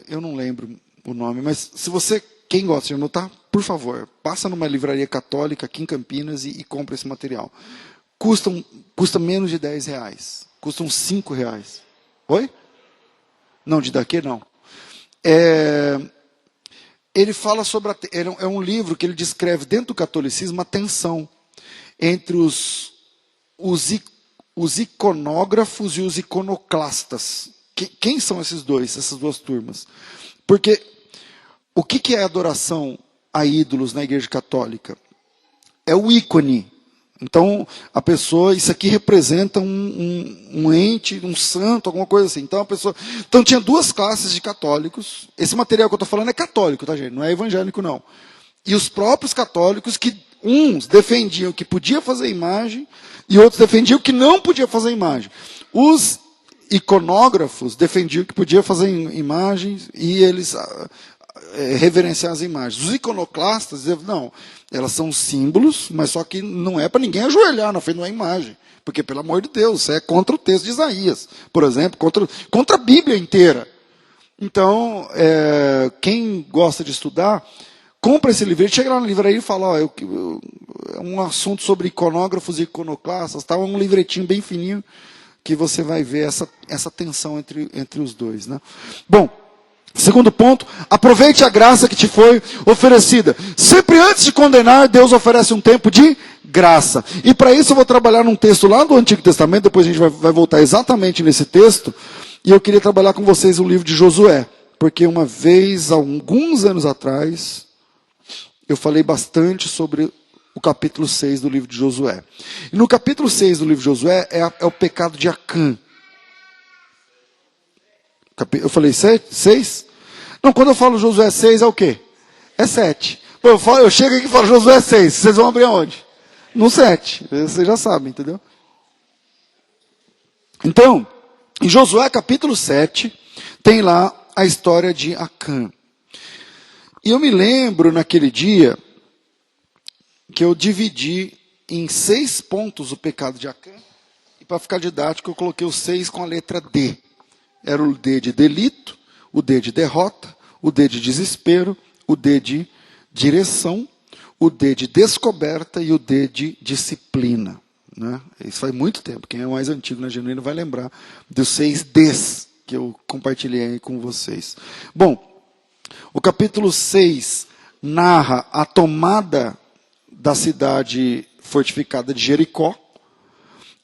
Eu não lembro o nome, mas se você, quem gosta de anotar, por favor, passa numa livraria católica aqui em Campinas e compra esse material. Custa menos de R$10. Custa uns R$5. Oi? Não, de daqui não. Ele fala sobre... É um livro que ele descreve dentro do catolicismo a tensão entre os iconógrafos e os iconoclastas. Quem são essas duas turmas? Porque o que é adoração a ídolos na Igreja Católica? É o ícone. Então, a pessoa, isso aqui representa um ente, um santo, alguma coisa assim. Então tinha duas classes de católicos. Esse material que eu estou falando é católico, tá, gente? Não é evangélico, não. E os próprios católicos, que uns defendiam que podia fazer imagem, e outros defendiam que não podia fazer imagem. Os iconógrafos defendiam que podia fazer imagens, e eles reverenciar as imagens. Os iconoclastas diziam, não, elas são símbolos, mas só que não é para ninguém ajoelhar na frente de uma imagem. Porque, pelo amor de Deus, isso é contra o texto de Isaías, por exemplo, contra a Bíblia inteira. Então, quem gosta de estudar, compra esse livro, chega lá na livraria e fala, é um assunto sobre iconógrafos e iconoclastas, tá? Um livretinho bem fininho, que você vai ver essa tensão entre os dois. Né? Bom, segundo ponto, aproveite a graça que te foi oferecida. Sempre antes de condenar, Deus oferece um tempo de graça. E para isso eu vou trabalhar num texto lá do Antigo Testamento, depois a gente vai voltar exatamente nesse texto, e eu queria trabalhar com vocês o livro de Josué, porque uma vez, há alguns anos atrás, eu falei bastante sobre o capítulo 6 do livro de Josué. E no capítulo 6 do livro de Josué é o pecado de Acã. Eu falei 6? Não, quando eu falo Josué 6 é o quê? É 7. Pô, eu chego aqui e falo Josué 6. Vocês vão abrir aonde? No 7. Vocês já sabem, entendeu? Então, em Josué capítulo 7, tem lá a história de Acã. E eu me lembro naquele dia que eu dividi em 6 pontos o pecado de Acã. E para ficar didático, eu coloquei os 6 com a letra D. Era o D de delito, o D de derrota, o D de desespero, o D de direção, o D de descoberta e o D de disciplina. Né? Isso faz muito tempo. Quem é mais antigo na Genuína vai lembrar dos 6 Ds que eu compartilhei aí com vocês. Bom, o capítulo 6 narra a tomada da cidade fortificada de Jericó.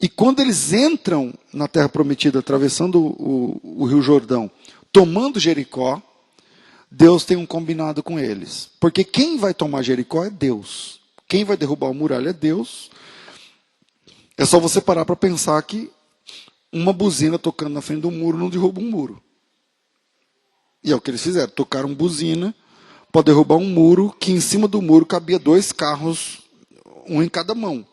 E quando eles entram na Terra Prometida, atravessando o Rio Jordão, tomando Jericó, Deus tem um combinado com eles. Porque quem vai tomar Jericó é Deus. Quem vai derrubar a muralha é Deus. É só você parar para pensar que uma buzina tocando na frente do muro não derruba um muro. E é o que eles fizeram. Tocaram buzina para derrubar um muro que em cima do muro cabia 2 carros, um em cada mão.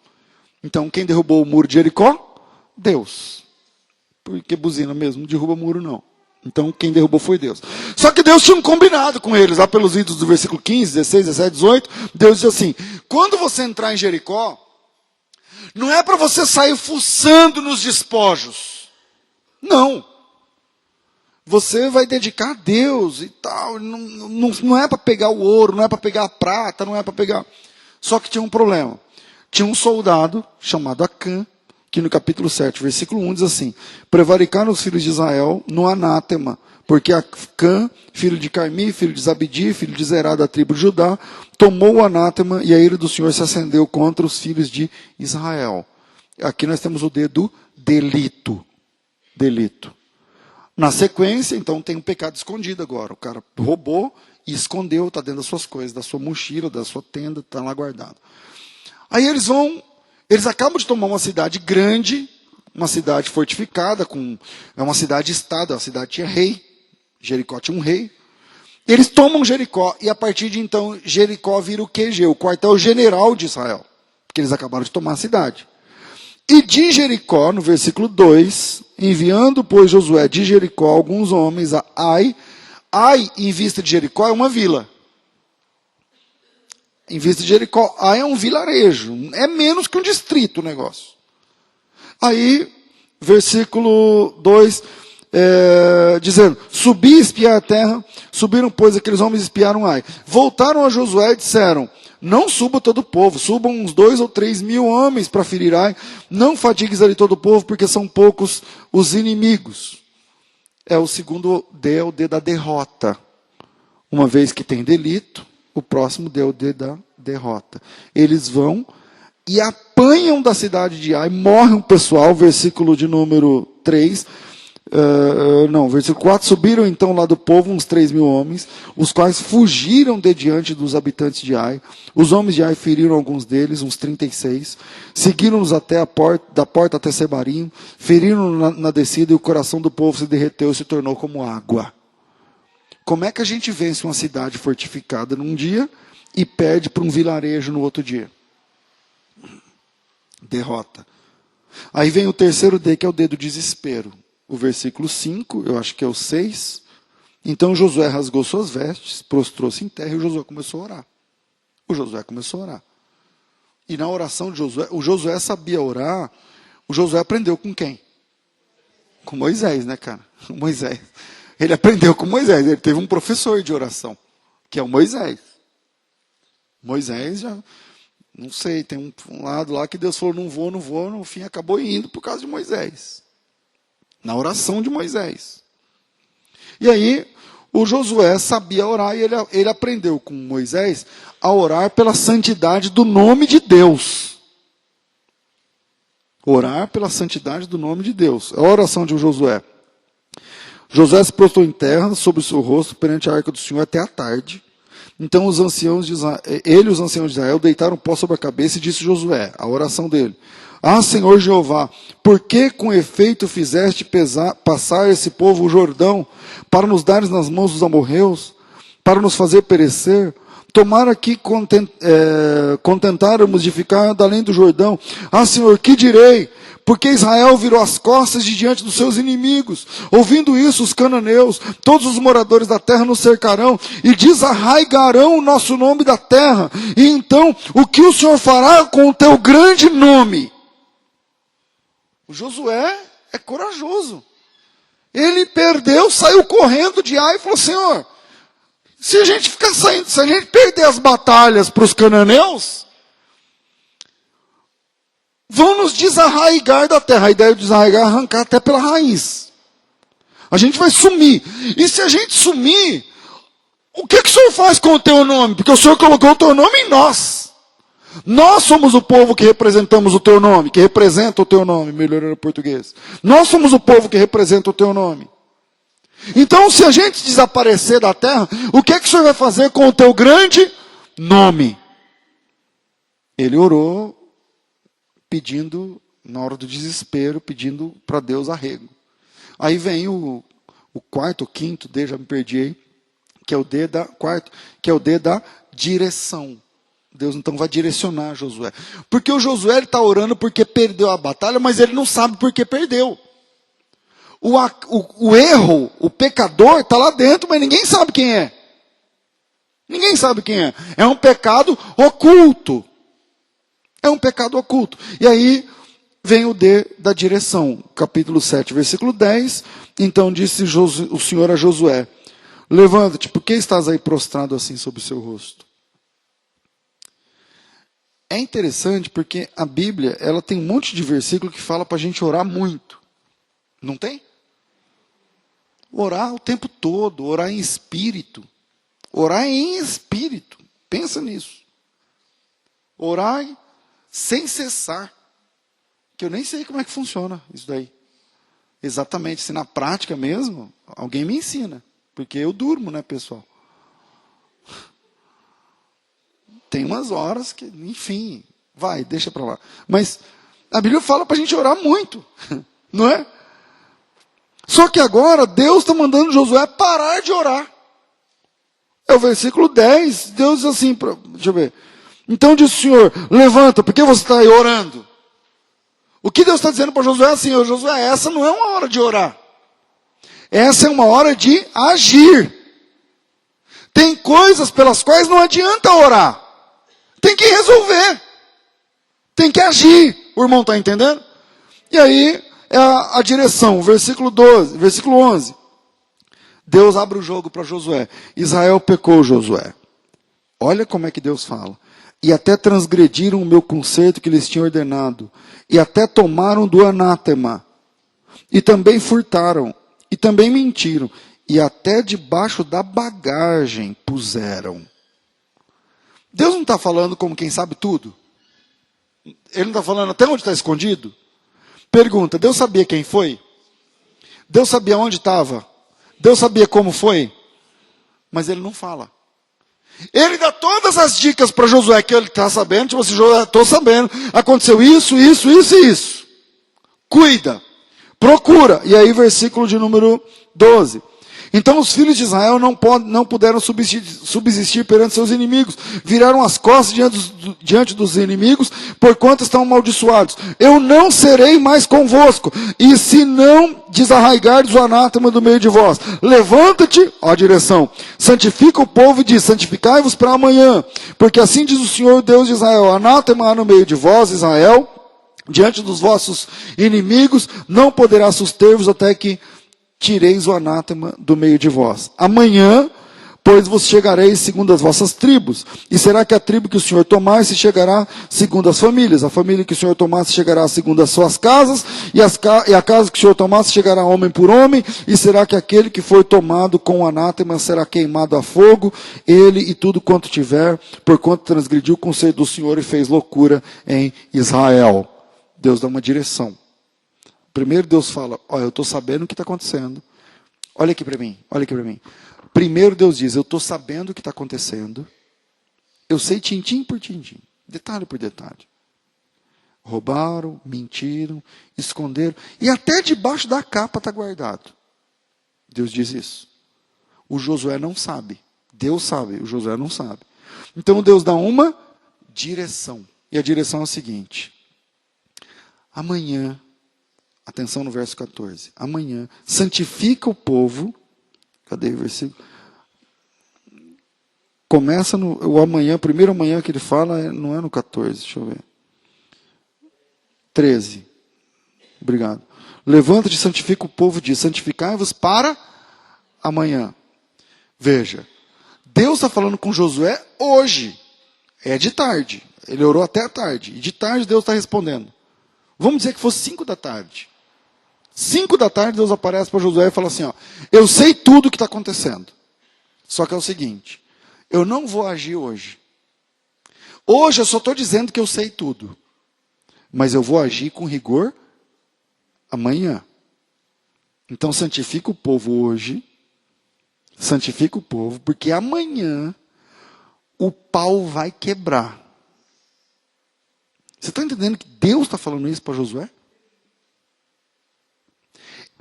Então, quem derrubou o muro de Jericó? Deus. Porque buzina mesmo, não derruba muro não. Então, quem derrubou foi Deus. Só que Deus tinha um combinado com eles. Lá pelos idos do versículo 15, 16, 17, 18, Deus diz assim, quando você entrar em Jericó, não é para você sair fuçando nos despojos. Não. Você vai dedicar a Deus e tal. Não é para pegar o ouro, não é para pegar a prata, não é para pegar... Só que tinha um problema. Tinha um soldado chamado Acã, que no capítulo 7, versículo 1 diz assim: prevaricaram os filhos de Israel no anátema, porque Acã, filho de Carmi, filho de Zabdi, filho de Zerá, da tribo de Judá, tomou o anátema e a ira do Senhor se acendeu contra os filhos de Israel. Aqui nós temos o D do delito. Delito. Na sequência, então, tem um pecado escondido agora. O cara roubou e escondeu, está dentro das suas coisas, da sua mochila, da sua tenda, está lá guardado. Aí eles acabam de tomar uma cidade grande, uma cidade fortificada, é uma cidade-estado, a cidade tinha rei, Jericó tinha um rei. Eles tomam Jericó, e a partir de então, Jericó vira o QG, o quartel-general de Israel, porque eles acabaram de tomar a cidade. E de Jericó, no versículo 2, enviando, pois, Josué de Jericó alguns homens a Ai. Ai, em vista de Jericó, é uma vila. Em vista de Jericó, Ai é um vilarejo. É menos que um distrito o negócio. Aí, versículo 2, dizendo: subi e espiar a terra. Subiram, pois, aqueles homens e espiaram Ai. Voltaram a Josué e disseram: não suba todo o povo, subam uns 2 ou 3 mil homens para ferir Ai. Não fatigues ali todo o povo, porque são poucos os inimigos. É o segundo D, é o D da derrota. Uma vez que tem delito, o próximo D é o D da derrota. Eles vão e apanham da cidade de Ai, morre um pessoal, versículo de número 3. Versículo 4, subiram então lá do povo uns 3 mil homens, os quais fugiram de diante dos habitantes de Ai. Os homens de Ai feriram alguns deles, uns 36, seguiram-nos até a porta, da porta até Sebarim, feriram na descida, e o coração do povo se derreteu e se tornou como água. Como é que a gente vence uma cidade fortificada num dia e perde para um vilarejo no outro dia? Derrota. Aí vem o terceiro D, que é o D do desespero. O versículo 5, eu acho que é o 6. Então Josué rasgou suas vestes, prostrou-se em terra e o Josué começou a orar. O Josué começou a orar. E na oração de Josué, o Josué sabia orar. O Josué aprendeu com quem? Com Moisés, né, cara? Moisés. Ele aprendeu com Moisés. Ele teve um professor de oração, que é o Moisés. Moisés já, não sei, tem um lado lá que Deus falou: não vou, no fim acabou indo por causa de Moisés. Na oração de Moisés. E aí, o Josué sabia orar e ele aprendeu com Moisés a orar pela santidade do nome de Deus. Orar pela santidade do nome de Deus. É a oração de Josué. Josué se prostrou em terra sobre o seu rosto perante a arca do Senhor até a tarde. Então os anciãos de Israel deitaram pó sobre a cabeça e disse Josué, a oração dele: ah, Senhor Jeová, por que com efeito fizeste passar esse povo o Jordão, para nos dares nas mãos dos amorreus, para nos fazer perecer? Tomara que contentáramos de ficar além do Jordão. Ah, Senhor, que direi? Porque Israel virou as costas de diante dos seus inimigos. Ouvindo isso, os cananeus, todos os moradores da terra nos cercarão e desarraigarão o nosso nome da terra. E então, o que o Senhor fará com o teu grande nome? O Josué é corajoso. Ele perdeu, saiu correndo de Ai e falou: Senhor, se a gente ficar saindo, se a gente perder as batalhas para os cananeus, vão nos desarraigar da terra. A ideia de desarraigar é arrancar até pela raiz. A gente vai sumir. E se a gente sumir, o que o Senhor faz com o teu nome? Porque o Senhor colocou o teu nome em nós. Nós somos o povo que representamos o teu nome, que representa o teu nome, melhorando o português. Nós somos o povo que representa o teu nome. Então, se a gente desaparecer da terra, o que o Senhor vai fazer com o teu grande nome? Ele orou, pedindo, na hora do desespero, pedindo para Deus arrego. Aí vem o quarto, o quinto D, já me perdi aí, que é o D da direção. Deus então vai direcionar Josué. Porque o Josué está orando porque perdeu a batalha, mas ele não sabe por que perdeu. O erro, o pecador está lá dentro, mas ninguém sabe quem é. Ninguém sabe quem é. É um pecado oculto. É um pecado oculto. E aí vem o D da direção. Capítulo 7, versículo 10. Então disse o Senhor a Josué: levanta-te, por que estás aí prostrado assim sobre o seu rosto? É interessante porque a Bíblia, ela tem um monte de versículo que fala para a gente orar muito. Não tem? Orar o tempo todo, orar em espírito. Orar em espírito. Pensa nisso. Orar sem cessar. Que eu nem sei como é que funciona isso daí. Exatamente, se na prática mesmo, alguém me ensina. Porque eu durmo, né, pessoal? Tem umas horas que, enfim, vai, deixa para lá. Mas a Bíblia fala para a gente orar muito, não é? Só que agora Deus está mandando Josué parar de orar. É o versículo 10, Deus diz assim, deixa eu ver. Então disse o Senhor, levanta, por que você está aí orando? O que Deus está dizendo para Josué é assim, Josué, essa não é uma hora de orar. Essa é uma hora de agir. Tem coisas pelas quais não adianta orar. Tem que resolver. Tem que agir. O irmão está entendendo? E aí é a direção, versículo 12, versículo 11. Deus abre o jogo para Josué. Israel pecou, Josué. Olha como é que Deus fala. E até transgrediram o meu concerto que lhes tinha ordenado. E até tomaram do anátema. E também furtaram. E também mentiram. E até debaixo da bagagem puseram. Deus não está falando como quem sabe tudo? Ele não está falando até onde está escondido? Pergunta, Deus sabia quem foi? Deus sabia onde estava? Deus sabia como foi? Mas ele não fala. Ele dá todas as dicas para Josué que ele está sabendo. Tipo assim, Josué, estou sabendo. Aconteceu isso, isso, isso e isso. Cuida. Procura. E aí versículo de número 12. Então os filhos de Israel não puderam subsistir perante seus inimigos. Viraram as costas diante dos inimigos, porquanto estão amaldiçoados. Eu não serei mais convosco. E se não desarraigardes o anátema do meio de vós, levanta-te, ó a direção, santifica o povo e diz, santificai-vos para amanhã. Porque assim diz o Senhor Deus de Israel, anátema há no meio de vós, Israel, diante dos vossos inimigos, não poderá suster-vos até que tireis o anátema do meio de vós. Amanhã, pois vos chegareis segundo as vossas tribos. E será que a tribo que o Senhor tomar se chegará segundo as famílias? A família que o Senhor tomar se chegará segundo as suas casas. E a casa que o Senhor tomar se chegará homem por homem. E será que aquele que for tomado com o anátema será queimado a fogo? Ele e tudo quanto tiver, porquanto transgrediu o conselho do Senhor e fez loucura em Israel. Deus dá uma direção. Primeiro Deus fala, olha, eu estou sabendo o que está acontecendo. Olha aqui para mim, olha aqui para mim. Primeiro Deus diz, eu estou sabendo o que está acontecendo. Eu sei tintim por tintim, detalhe por detalhe. Roubaram, mentiram, esconderam. E até debaixo da capa está guardado. Deus diz isso. O Josué não sabe. Deus sabe, o Josué não sabe. Então Deus dá uma direção. E a direção é a seguinte. Amanhã, atenção no verso 14. Amanhã, santifica o povo. Cadê o versículo? Começa o amanhã, primeiro amanhã que ele fala, não é no 14, deixa eu ver. 13. Obrigado. Levanta-te e santifica o povo e diz, santificai-vos para amanhã. Veja, Deus está falando com Josué hoje. É de tarde. Ele orou até a tarde. E de tarde Deus está respondendo. Vamos dizer que fosse 5 da tarde. 5 da tarde Deus aparece para Josué e fala assim, ó, eu sei tudo o que está acontecendo. Só que é o seguinte, eu não vou agir hoje. Hoje eu só estou dizendo que eu sei tudo. Mas eu vou agir com rigor amanhã. Então santifica o povo hoje. Santifica o povo, porque amanhã o pau vai quebrar. Você está entendendo que Deus está falando isso para Josué?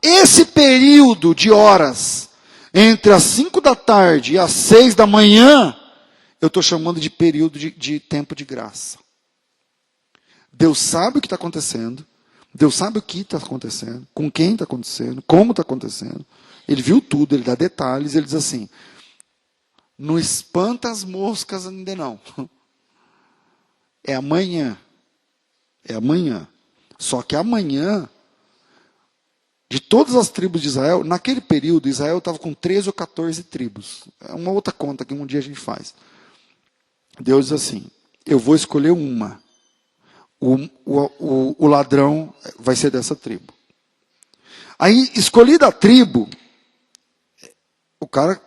Esse período de horas, entre as 5 da tarde e as 6 da manhã, eu estou chamando de período de tempo de graça. Deus sabe o que está acontecendo, Deus sabe o que está acontecendo, com quem está acontecendo, como está acontecendo. Ele viu tudo, ele dá detalhes, ele diz assim, não espanta as moscas ainda não. É amanhã. É amanhã. Só que amanhã, de todas as tribos de Israel, naquele período, Israel estava com 13 ou 14 tribos. É uma outra conta que um dia a gente faz. Deus diz assim, eu vou escolher uma. O ladrão vai ser dessa tribo. Aí, escolhida a tribo, o cara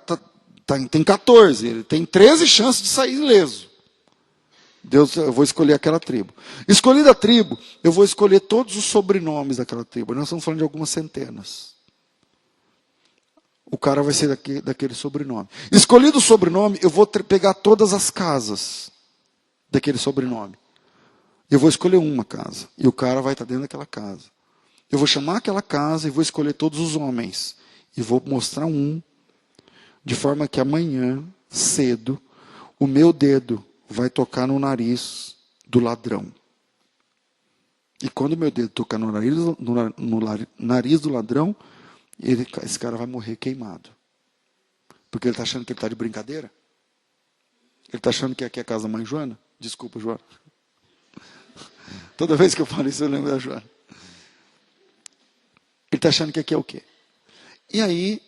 tem 14, ele tem 13 chances de sair ileso. Deus, eu vou escolher aquela tribo. Escolhida a tribo, eu vou escolher todos os sobrenomes daquela tribo. Nós estamos falando de algumas centenas. O cara vai ser daquele sobrenome. Escolhido o sobrenome, eu vou pegar todas as casas daquele sobrenome. Eu vou escolher uma casa. E o cara vai estar dentro daquela casa. Eu vou chamar aquela casa e vou escolher todos os homens. E vou mostrar um. De forma que amanhã, cedo, o meu dedo vai tocar no nariz do ladrão. E quando o meu dedo tocar no nariz do ladrão, esse cara vai morrer queimado. Porque ele está achando que ele está de brincadeira? Ele está achando que aqui é a casa da mãe Joana? Desculpa, Joana. Toda vez que eu falo isso, eu lembro da Joana. Ele está achando que aqui é o quê? E aí,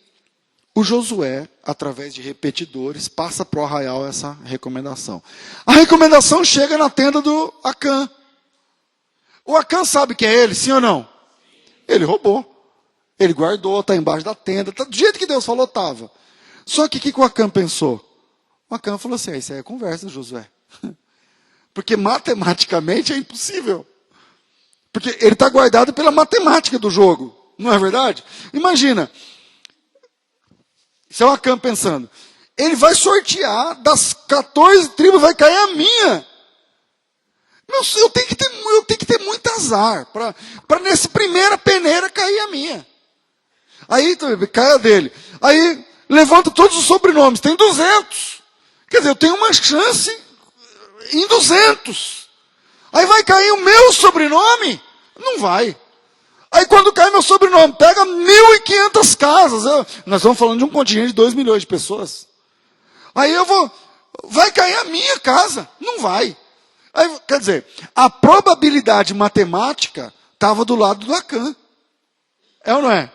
o Josué, através de repetidores, passa para o arraial essa recomendação. A recomendação chega na tenda do Acã. O Acã sabe que é ele, sim ou não? Ele roubou. Ele guardou, está embaixo da tenda. Tá, do jeito que Deus falou, estava. Só que o que o Acã pensou? O Acã falou assim, isso aí é conversa, Josué. Porque matematicamente é impossível. Porque ele está guardado pela matemática do jogo. Não é verdade? Imagina. Isso é o Acã pensando. Ele vai sortear, das 14 tribos vai cair a minha. Eu tenho que ter muito azar. Para nessa primeira peneira cair a minha. Aí cai a dele. Aí levanta todos os sobrenomes. Tem 200. Quer dizer, eu tenho uma chance em 200. Aí vai cair o meu sobrenome? Não vai. Aí quando cai meu sobrenome, pega 1.500 casas. Nós estamos falando de um continente de 2 milhões de pessoas. Aí vai cair a minha casa? Não vai. Aí, quer dizer, a probabilidade matemática estava do lado do Acã. É ou não é?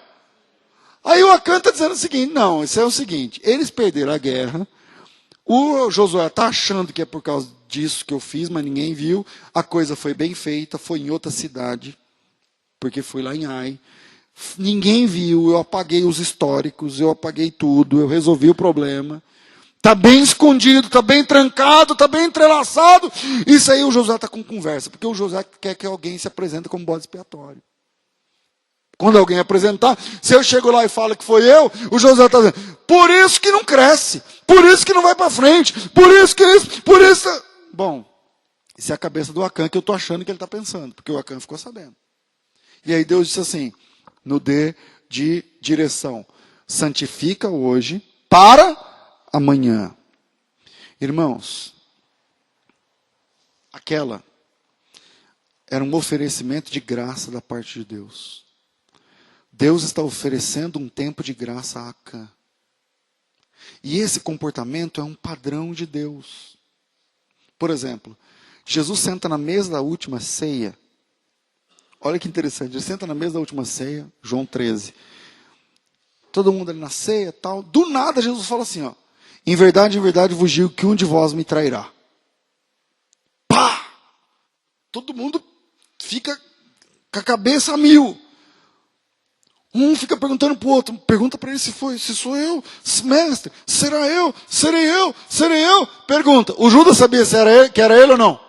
Aí o Acã está dizendo o seguinte, não, isso é o seguinte, eles perderam a guerra, o Josué está achando que é por causa disso que eu fiz, mas ninguém viu, a coisa foi bem feita, foi em outra cidade, porque foi lá em Ai. Ninguém viu, eu apaguei os históricos, eu apaguei tudo, eu resolvi o problema. Está bem escondido, está bem trancado, está bem entrelaçado. Isso aí o Josué está com conversa, porque o Josué quer que alguém se apresente como bode expiatório. Quando alguém apresentar, se eu chego lá e falo que foi eu, o Josué está dizendo, por isso que não cresce, por isso que não vai para frente, por isso que isso, por isso... Bom, isso é a cabeça do Acã que eu estou achando que ele está pensando, porque o Acã ficou sabendo. E aí Deus disse assim, no D de direção, santifica hoje para amanhã. Irmãos, aquela era um oferecimento de graça da parte de Deus. Deus está oferecendo um tempo de graça a Acã. E esse comportamento é um padrão de Deus. Por exemplo, Jesus senta na mesa da última ceia. Olha que interessante, ele senta na mesa da última ceia, João 13. Todo mundo ali na ceia, tal. Do nada Jesus fala assim, ó. Em verdade vos digo que um de vós me trairá. Pá! Todo mundo fica com a cabeça a mil. Um fica perguntando para o outro, pergunta para ele se sou eu, mestre, será eu, serei eu, serei eu. Pergunta, o Judas sabia que era ele ou não?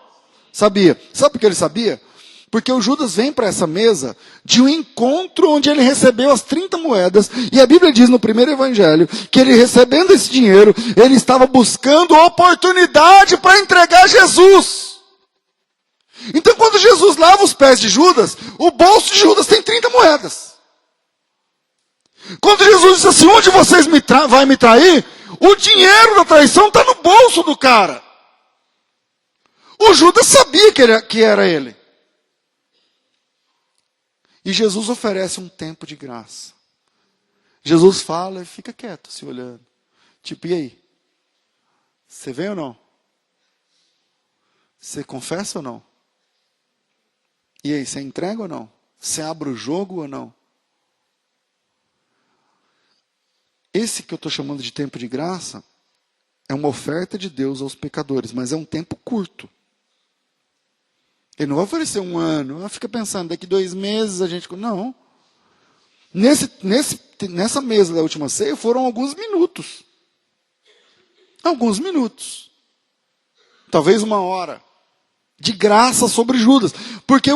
Sabia. Sabe por que ele sabia? Porque o Judas vem para essa mesa de um encontro onde ele recebeu as 30 moedas, e a Bíblia diz no primeiro evangelho, que ele recebendo esse dinheiro, ele estava buscando oportunidade para entregar Jesus. Então quando Jesus lava os pés de Judas, o bolso de Judas tem 30 moedas. Quando Jesus disse assim, onde vocês vai me trair? O dinheiro da traição está no bolso do cara. O Judas sabia que era ele. E Jesus oferece um tempo de graça. Jesus fala e fica quieto, se olhando. Tipo, e aí? Você vem ou não? Você confessa ou não? E aí, você entrega ou não? Você abre o jogo ou não? Esse que eu estou chamando de tempo de graça é uma oferta de Deus aos pecadores, mas é um tempo curto. Ele não vai oferecer 1 ano. Ela fica pensando, daqui 2 meses a gente... Não. Nessa mesa da última ceia foram alguns minutos. Alguns minutos. Talvez 1 hora. De graça sobre Judas. Porque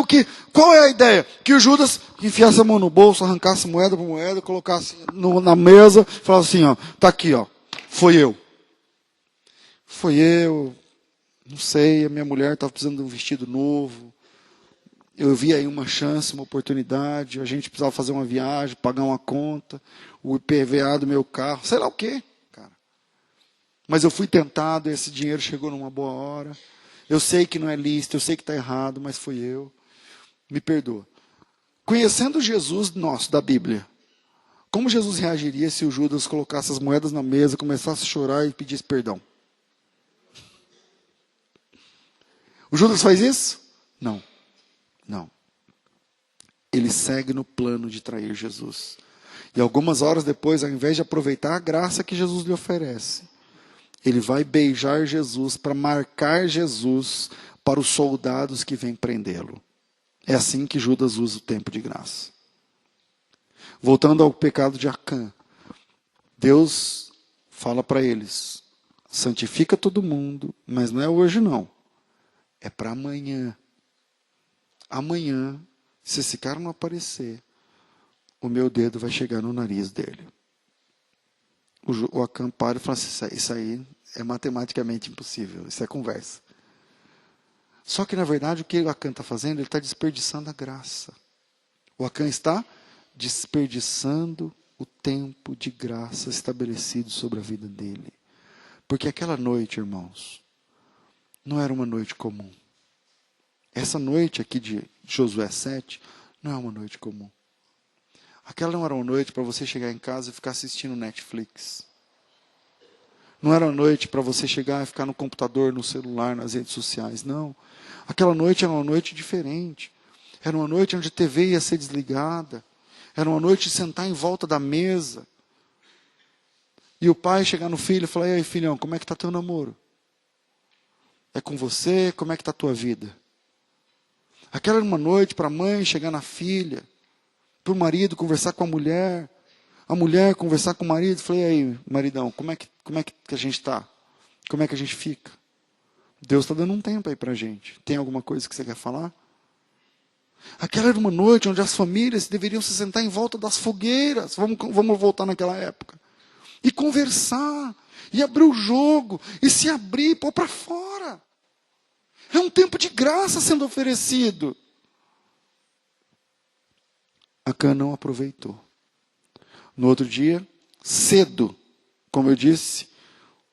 qual é a ideia? Que o Judas enfiasse a mão no bolso, arrancasse moeda por moeda, colocasse na mesa, falasse assim, ó, tá aqui, ó, foi eu. Foi eu, não sei, a minha mulher estava precisando de um vestido novo. Eu vi aí uma chance, uma oportunidade, a gente precisava fazer uma viagem, pagar uma conta, o IPVA do meu carro, sei lá o quê, cara. Mas eu fui tentado, esse dinheiro chegou numa boa hora. Eu sei que não é lícito, eu sei que está errado, mas fui eu. Me perdoa. Conhecendo Jesus nosso, da Bíblia, como Jesus reagiria se o Judas colocasse as moedas na mesa, começasse a chorar e pedisse perdão? O Judas faz isso? Não. Não. Ele segue no plano de trair Jesus. E algumas horas depois, ao invés de aproveitar a graça que Jesus lhe oferece, ele vai beijar Jesus para marcar Jesus para os soldados que vêm prendê-lo. É assim que Judas usa o tempo de graça. Voltando ao pecado de Acã, Deus fala para eles, santifica todo mundo, mas não é hoje não, é para amanhã. Amanhã, se esse cara não aparecer, o meu dedo vai chegar no nariz dele. O Acã para e fala assim, isso aí é matematicamente impossível, isso é conversa. Só que, na verdade, o que o Acã está fazendo, ele está desperdiçando a graça. O Acã está desperdiçando o tempo de graça estabelecido sobre a vida dele. Porque aquela noite, irmãos, não era uma noite comum. Essa noite aqui de Josué 7 não é uma noite comum. Aquela não era uma noite para você chegar em casa e ficar assistindo Netflix. Não era uma noite para você chegar e ficar no computador, no celular, nas redes sociais. Não. Aquela noite era uma noite diferente. Era uma noite onde a TV ia ser desligada. Era uma noite de sentar em volta da mesa. E o pai chegar no filho e falar, e aí, filhão, como é que está teu namoro? É com você? Como é que está a tua vida? Aquela era uma noite para a mãe chegar na filha, para o marido conversar com a mulher conversar com o marido. Falei, e aí, maridão, como é que a gente está? Como é que a gente fica? Deus está dando um tempo aí para a gente. Tem alguma coisa que você quer falar? Aquela era uma noite onde as famílias deveriam se sentar em volta das fogueiras. Vamos voltar naquela época. E conversar, e abrir o jogo, e se abrir, pôr para fora. É um tempo de graça sendo oferecido. Acã não aproveitou. No outro dia, cedo, como eu disse,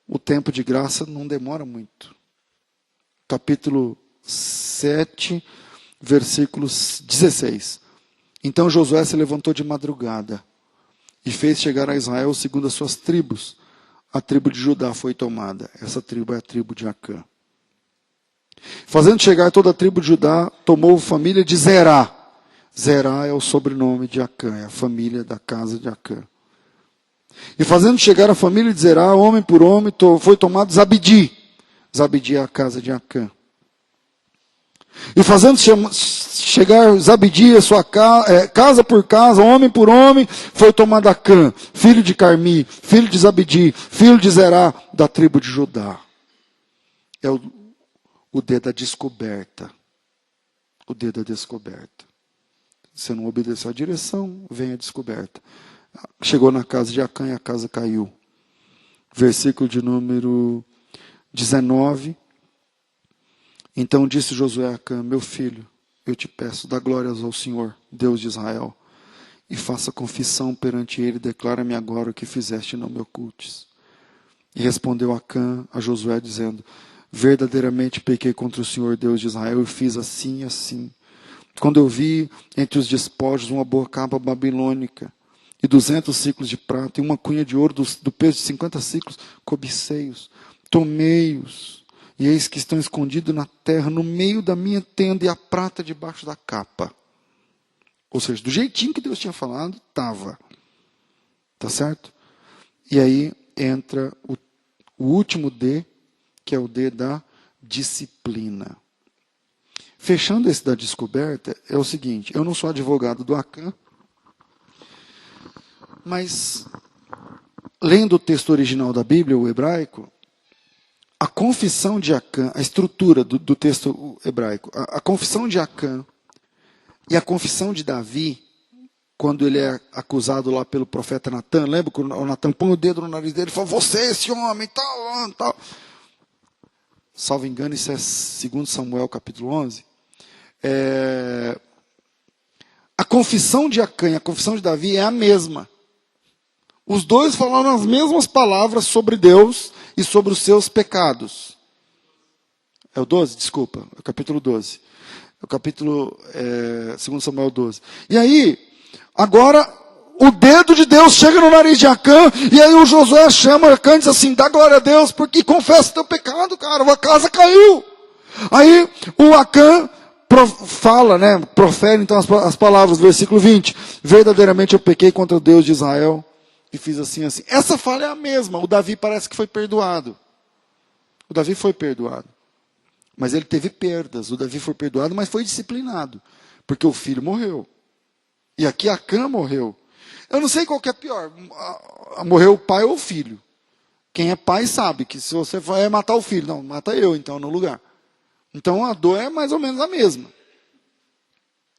o tempo de graça não demora muito. Capítulo 7, versículo 16. Então Josué se levantou de madrugada e fez chegar a Israel segundo as suas tribos. A tribo de Judá foi tomada. Essa tribo é a tribo de Acã. Fazendo chegar toda a tribo de Judá, tomou a família de Zerá. Zerá é o sobrenome de Acã, é a família da casa de Acã. E fazendo chegar a família de Zerá, homem por homem, foi tomado Zabdi. Zabdi é a casa de Acã. E fazendo chegar Zabdi, a sua casa por casa, homem por homem, foi tomado Acã, filho de Carmi, filho de Zabdi, filho de Zerá, da tribo de Judá. É o dedo da descoberta. O dedo da descoberta. Você não obedeceu a direção, vem a descoberta. Chegou na casa de Acã e a casa caiu. Versículo de número 19. Então disse Josué a Acã, meu filho, eu te peço, dá glórias ao Senhor, Deus de Israel, e faça confissão perante ele, declara-me agora o que fizeste e não me ocultes. E respondeu Acã a Josué, dizendo, verdadeiramente pequei contra o Senhor, Deus de Israel, e fiz assim e assim. Quando eu vi entre os despojos uma boa capa babilônica, e 200 ciclos de prata, e uma cunha de ouro do peso de 50 ciclos, cobicei-os, tomei-os, e eis que estão escondidos na terra, no meio da minha tenda, e a prata debaixo da capa. Ou seja, do jeitinho que Deus tinha falado, estava. Tá certo? E aí entra o último D, que é o D da disciplina. fechando esse da descoberta, é o seguinte, eu não sou advogado do Acã, mas lendo o texto original da Bíblia, o hebraico, a confissão de Acã, a estrutura do texto hebraico, a confissão de Acã e a confissão de Davi, quando ele é acusado lá pelo profeta Natan, lembra que o Natan põe o dedo no nariz dele e fala, você, esse homem, tal, tal. Salvo engano, isso é 2 Samuel capítulo 11. A confissão de Acã e a confissão de Davi é a mesma. Os dois falaram as mesmas palavras sobre Deus e sobre os seus pecados. É o 12? Desculpa, é o capítulo 12. É o capítulo 2 Samuel 12. E aí, agora, o dedo de Deus chega no nariz de Acã, e aí o Josué chama Acã e diz assim, dá glória a Deus, porque confessa teu pecado, cara, a casa caiu. Aí, o Acã fala, profere então as palavras, versículo 20, verdadeiramente eu pequei contra o Deus de Israel, e fiz assim, assim. Essa fala é a mesma. O Davi parece que foi perdoado. O Davi foi perdoado. Mas ele teve perdas. O Davi foi perdoado, mas foi disciplinado. Porque o filho morreu. E aqui Acã morreu. Eu não sei qual que é pior. Morreu o pai ou o filho. Quem é pai sabe que se você vai matar o filho. Não, mata eu então no lugar. Então a dor é mais ou menos a mesma.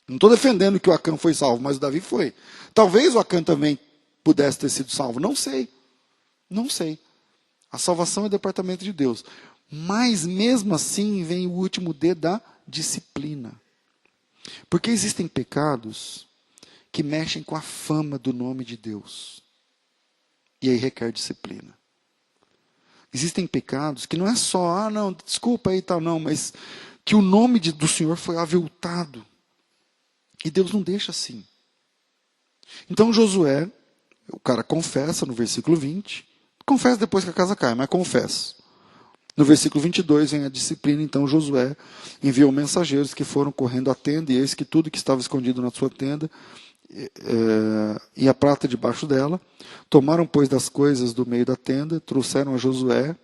Não estou defendendo que o Acã foi salvo, mas o Davi foi. Talvez o Acã também pudesse ter sido salvo. Não sei. Não sei. A salvação é departamento de Deus. Mas mesmo assim vem o último D da disciplina. Porque existem pecados que mexem com a fama do nome de Deus. E aí requer disciplina. Existem pecados que não é só, não, desculpa aí e tal, não, mas que o nome do Senhor foi aviltado. E Deus não deixa assim. Então Josué, o cara confessa no versículo 20. Confessa depois que a casa cai, mas confessa. No versículo 22 vem a disciplina. Então Josué enviou mensageiros que foram correndo à tenda. E eis que tudo que estava escondido na sua tenda e a prata debaixo dela. Tomaram, pois, das coisas do meio da tenda. Trouxeram a Josué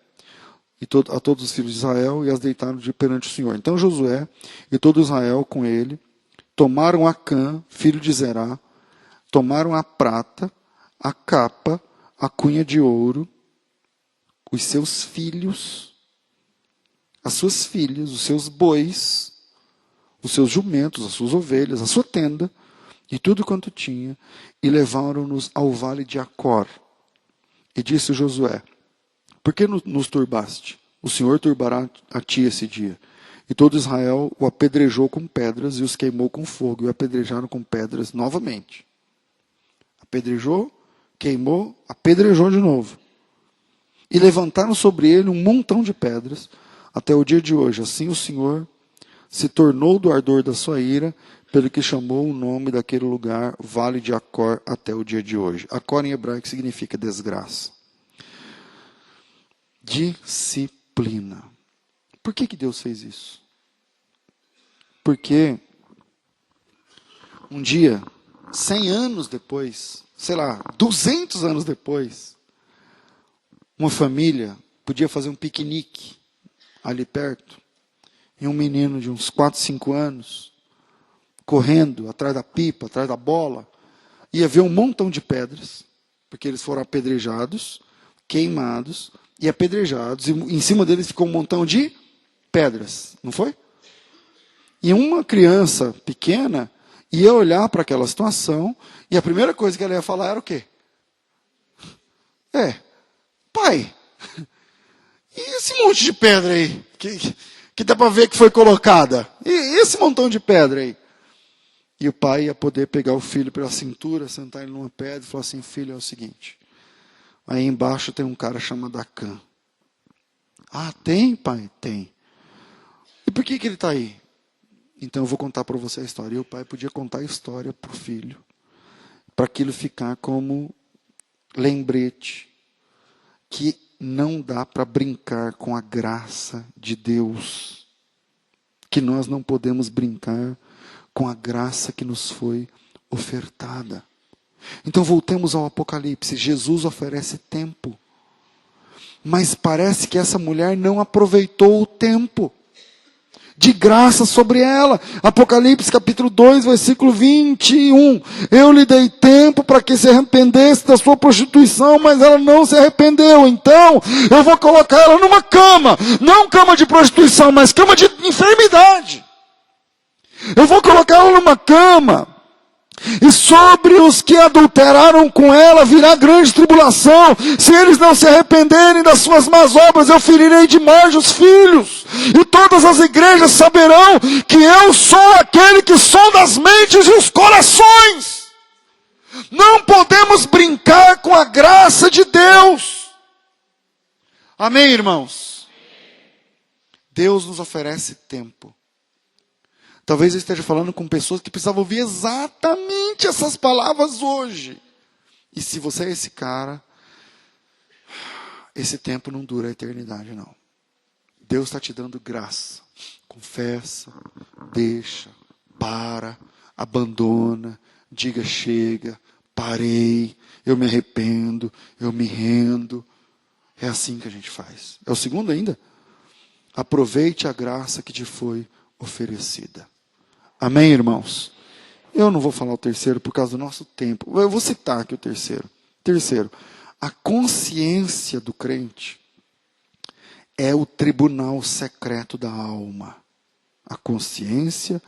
e a todos os filhos de Israel. E as deitaram perante o Senhor. Então Josué e todo Israel com ele tomaram Acã, filho de Zerá. Tomaram a prata, a capa, a cunha de ouro, os seus filhos, as suas filhas, os seus bois, os seus jumentos, as suas ovelhas, a sua tenda, e tudo quanto tinha, e levaram-nos ao vale de Acor. E disse Josué, por que nos turbaste? O Senhor turbará a ti esse dia. E todo Israel o apedrejou com pedras, e os queimou com fogo, e o apedrejaram com pedras novamente. Apedrejou, queimou, apedrejou de novo. E levantaram sobre ele um montão de pedras, até o dia de hoje. Assim o Senhor se tornou do ardor da sua ira, pelo que chamou o nome daquele lugar, Vale de Acor, até o dia de hoje. Acor em hebraico significa desgraça. Disciplina. Por que Deus fez isso? Porque um dia, 100 anos depois, 200 anos depois, uma família podia fazer um piquenique ali perto, e um menino de uns 4, 5 anos, correndo atrás da pipa, atrás da bola, ia ver um montão de pedras, porque eles foram apedrejados, queimados e apedrejados, e em cima deles ficou um montão de pedras, não foi? E uma criança pequena ia olhar para aquela situação, e a primeira coisa que ela ia falar era o quê? Pai, e esse monte de pedra aí, que dá para ver que foi colocada? E esse montão de pedra aí? E o pai ia poder pegar o filho pela cintura, sentar ele numa pedra e falar assim, filho, é o seguinte, aí embaixo tem um cara chamado Acã. Ah, tem, pai? Tem. E por que ele está aí? Então eu vou contar para você a história. E o pai podia contar a história para o filho, para aquilo ficar como lembrete, que não dá para brincar com a graça de Deus, que nós não podemos brincar com a graça que nos foi ofertada. Então voltemos ao Apocalipse. Jesus oferece tempo, mas parece que essa mulher não aproveitou o tempo. de graça sobre ela. Apocalipse capítulo 2, versículo 21. Eu lhe dei tempo para que se arrependesse da sua prostituição, mas ela não se arrependeu. Então, eu vou colocar ela numa cama. Não cama de prostituição, mas cama de enfermidade. Eu vou colocar ela numa cama. E sobre os que adulteraram com ela virá grande tribulação. Se eles não se arrependerem das suas más obras, eu ferirei de morte os filhos. E todas as igrejas saberão que eu sou aquele que sonda as mentes e os corações. Não podemos brincar com a graça de Deus. Amém, irmãos? Deus nos oferece tempo. Talvez eu esteja falando com pessoas que precisavam ouvir exatamente essas palavras hoje. E se você é esse cara, esse tempo não dura a eternidade, não. Deus está te dando graça. Confessa, deixa, para, abandona, diga chega, parei, eu me arrependo, eu me rendo. É assim que a gente faz. É o segundo ainda. Aproveite a graça que te foi oferecida. Amém, irmãos? Eu não vou falar o terceiro por causa do nosso tempo. Eu vou citar aqui o terceiro. Terceiro, a consciência do crente é o tribunal secreto da alma. A consciência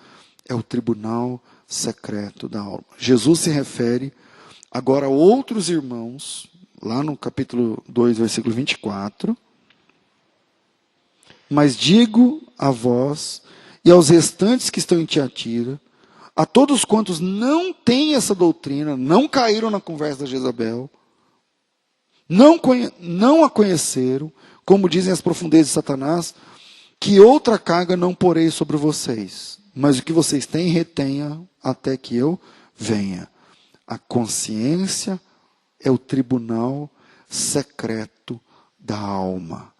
é o tribunal secreto da alma. Jesus se refere agora a outros irmãos, lá no capítulo 2, versículo 24. Mas digo a vós e aos restantes que estão em Tiatira, a todos quantos não têm essa doutrina, não caíram na conversa da Jezabel, não a conheceram, como dizem as profundezas de Satanás, que outra carga não porei sobre vocês, mas o que vocês têm, retenha até que eu venha. A consciência é o tribunal secreto da alma.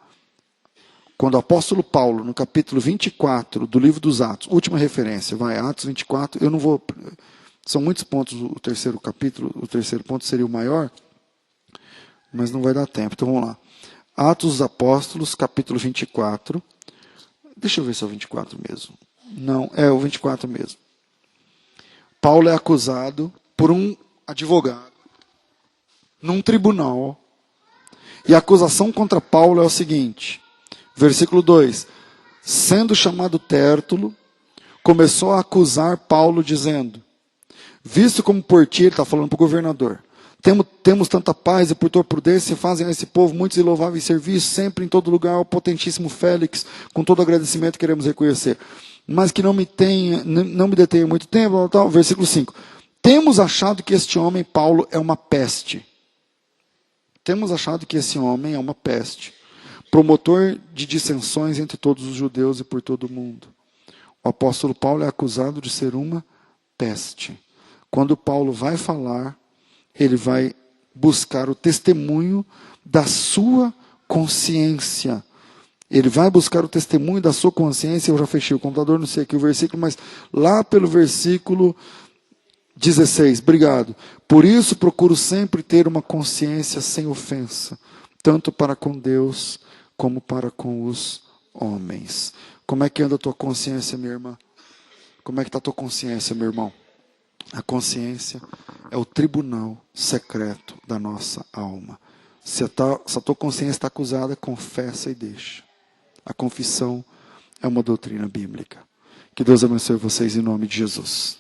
Quando o apóstolo Paulo, no capítulo 24 do livro dos Atos, última referência, vai, Atos 24, eu não vou, são muitos pontos o terceiro capítulo, o terceiro ponto seria o maior, mas não vai dar tempo, então vamos lá. Atos dos Apóstolos, capítulo 24, deixa eu ver se é o 24 mesmo. Não, é o 24 mesmo. Paulo é acusado por um advogado, num tribunal, e a acusação contra Paulo é o seguinte, versículo 2, sendo chamado Tértulo, começou a acusar Paulo, dizendo, visto como por ti, ele está falando para o governador, temos tanta paz e por tua prudência fazem a esse povo muitos e louváveis serviços, sempre em todo lugar, ao potentíssimo Félix, com todo agradecimento queremos reconhecer, mas que não me detenha muito tempo, tal. Versículo 5, temos achado que este homem, Paulo, é uma peste. Temos achado que esse homem é uma peste, promotor de dissensões entre todos os judeus e por todo o mundo. O apóstolo Paulo é acusado de ser uma peste. Quando Paulo vai falar, ele vai buscar o testemunho da sua consciência. Ele vai buscar o testemunho da sua consciência. Eu já fechei o computador, não sei aqui o versículo, mas lá pelo versículo 16, obrigado. Por isso procuro sempre ter uma consciência sem ofensa, tanto para com Deus como para com os homens. Como é que anda a tua consciência, minha irmã? Como é que está a tua consciência, meu irmão? A consciência é o tribunal secreto da nossa alma. Se a tua consciência está acusada, confessa e deixa. A confissão é uma doutrina bíblica. Que Deus abençoe vocês em nome de Jesus.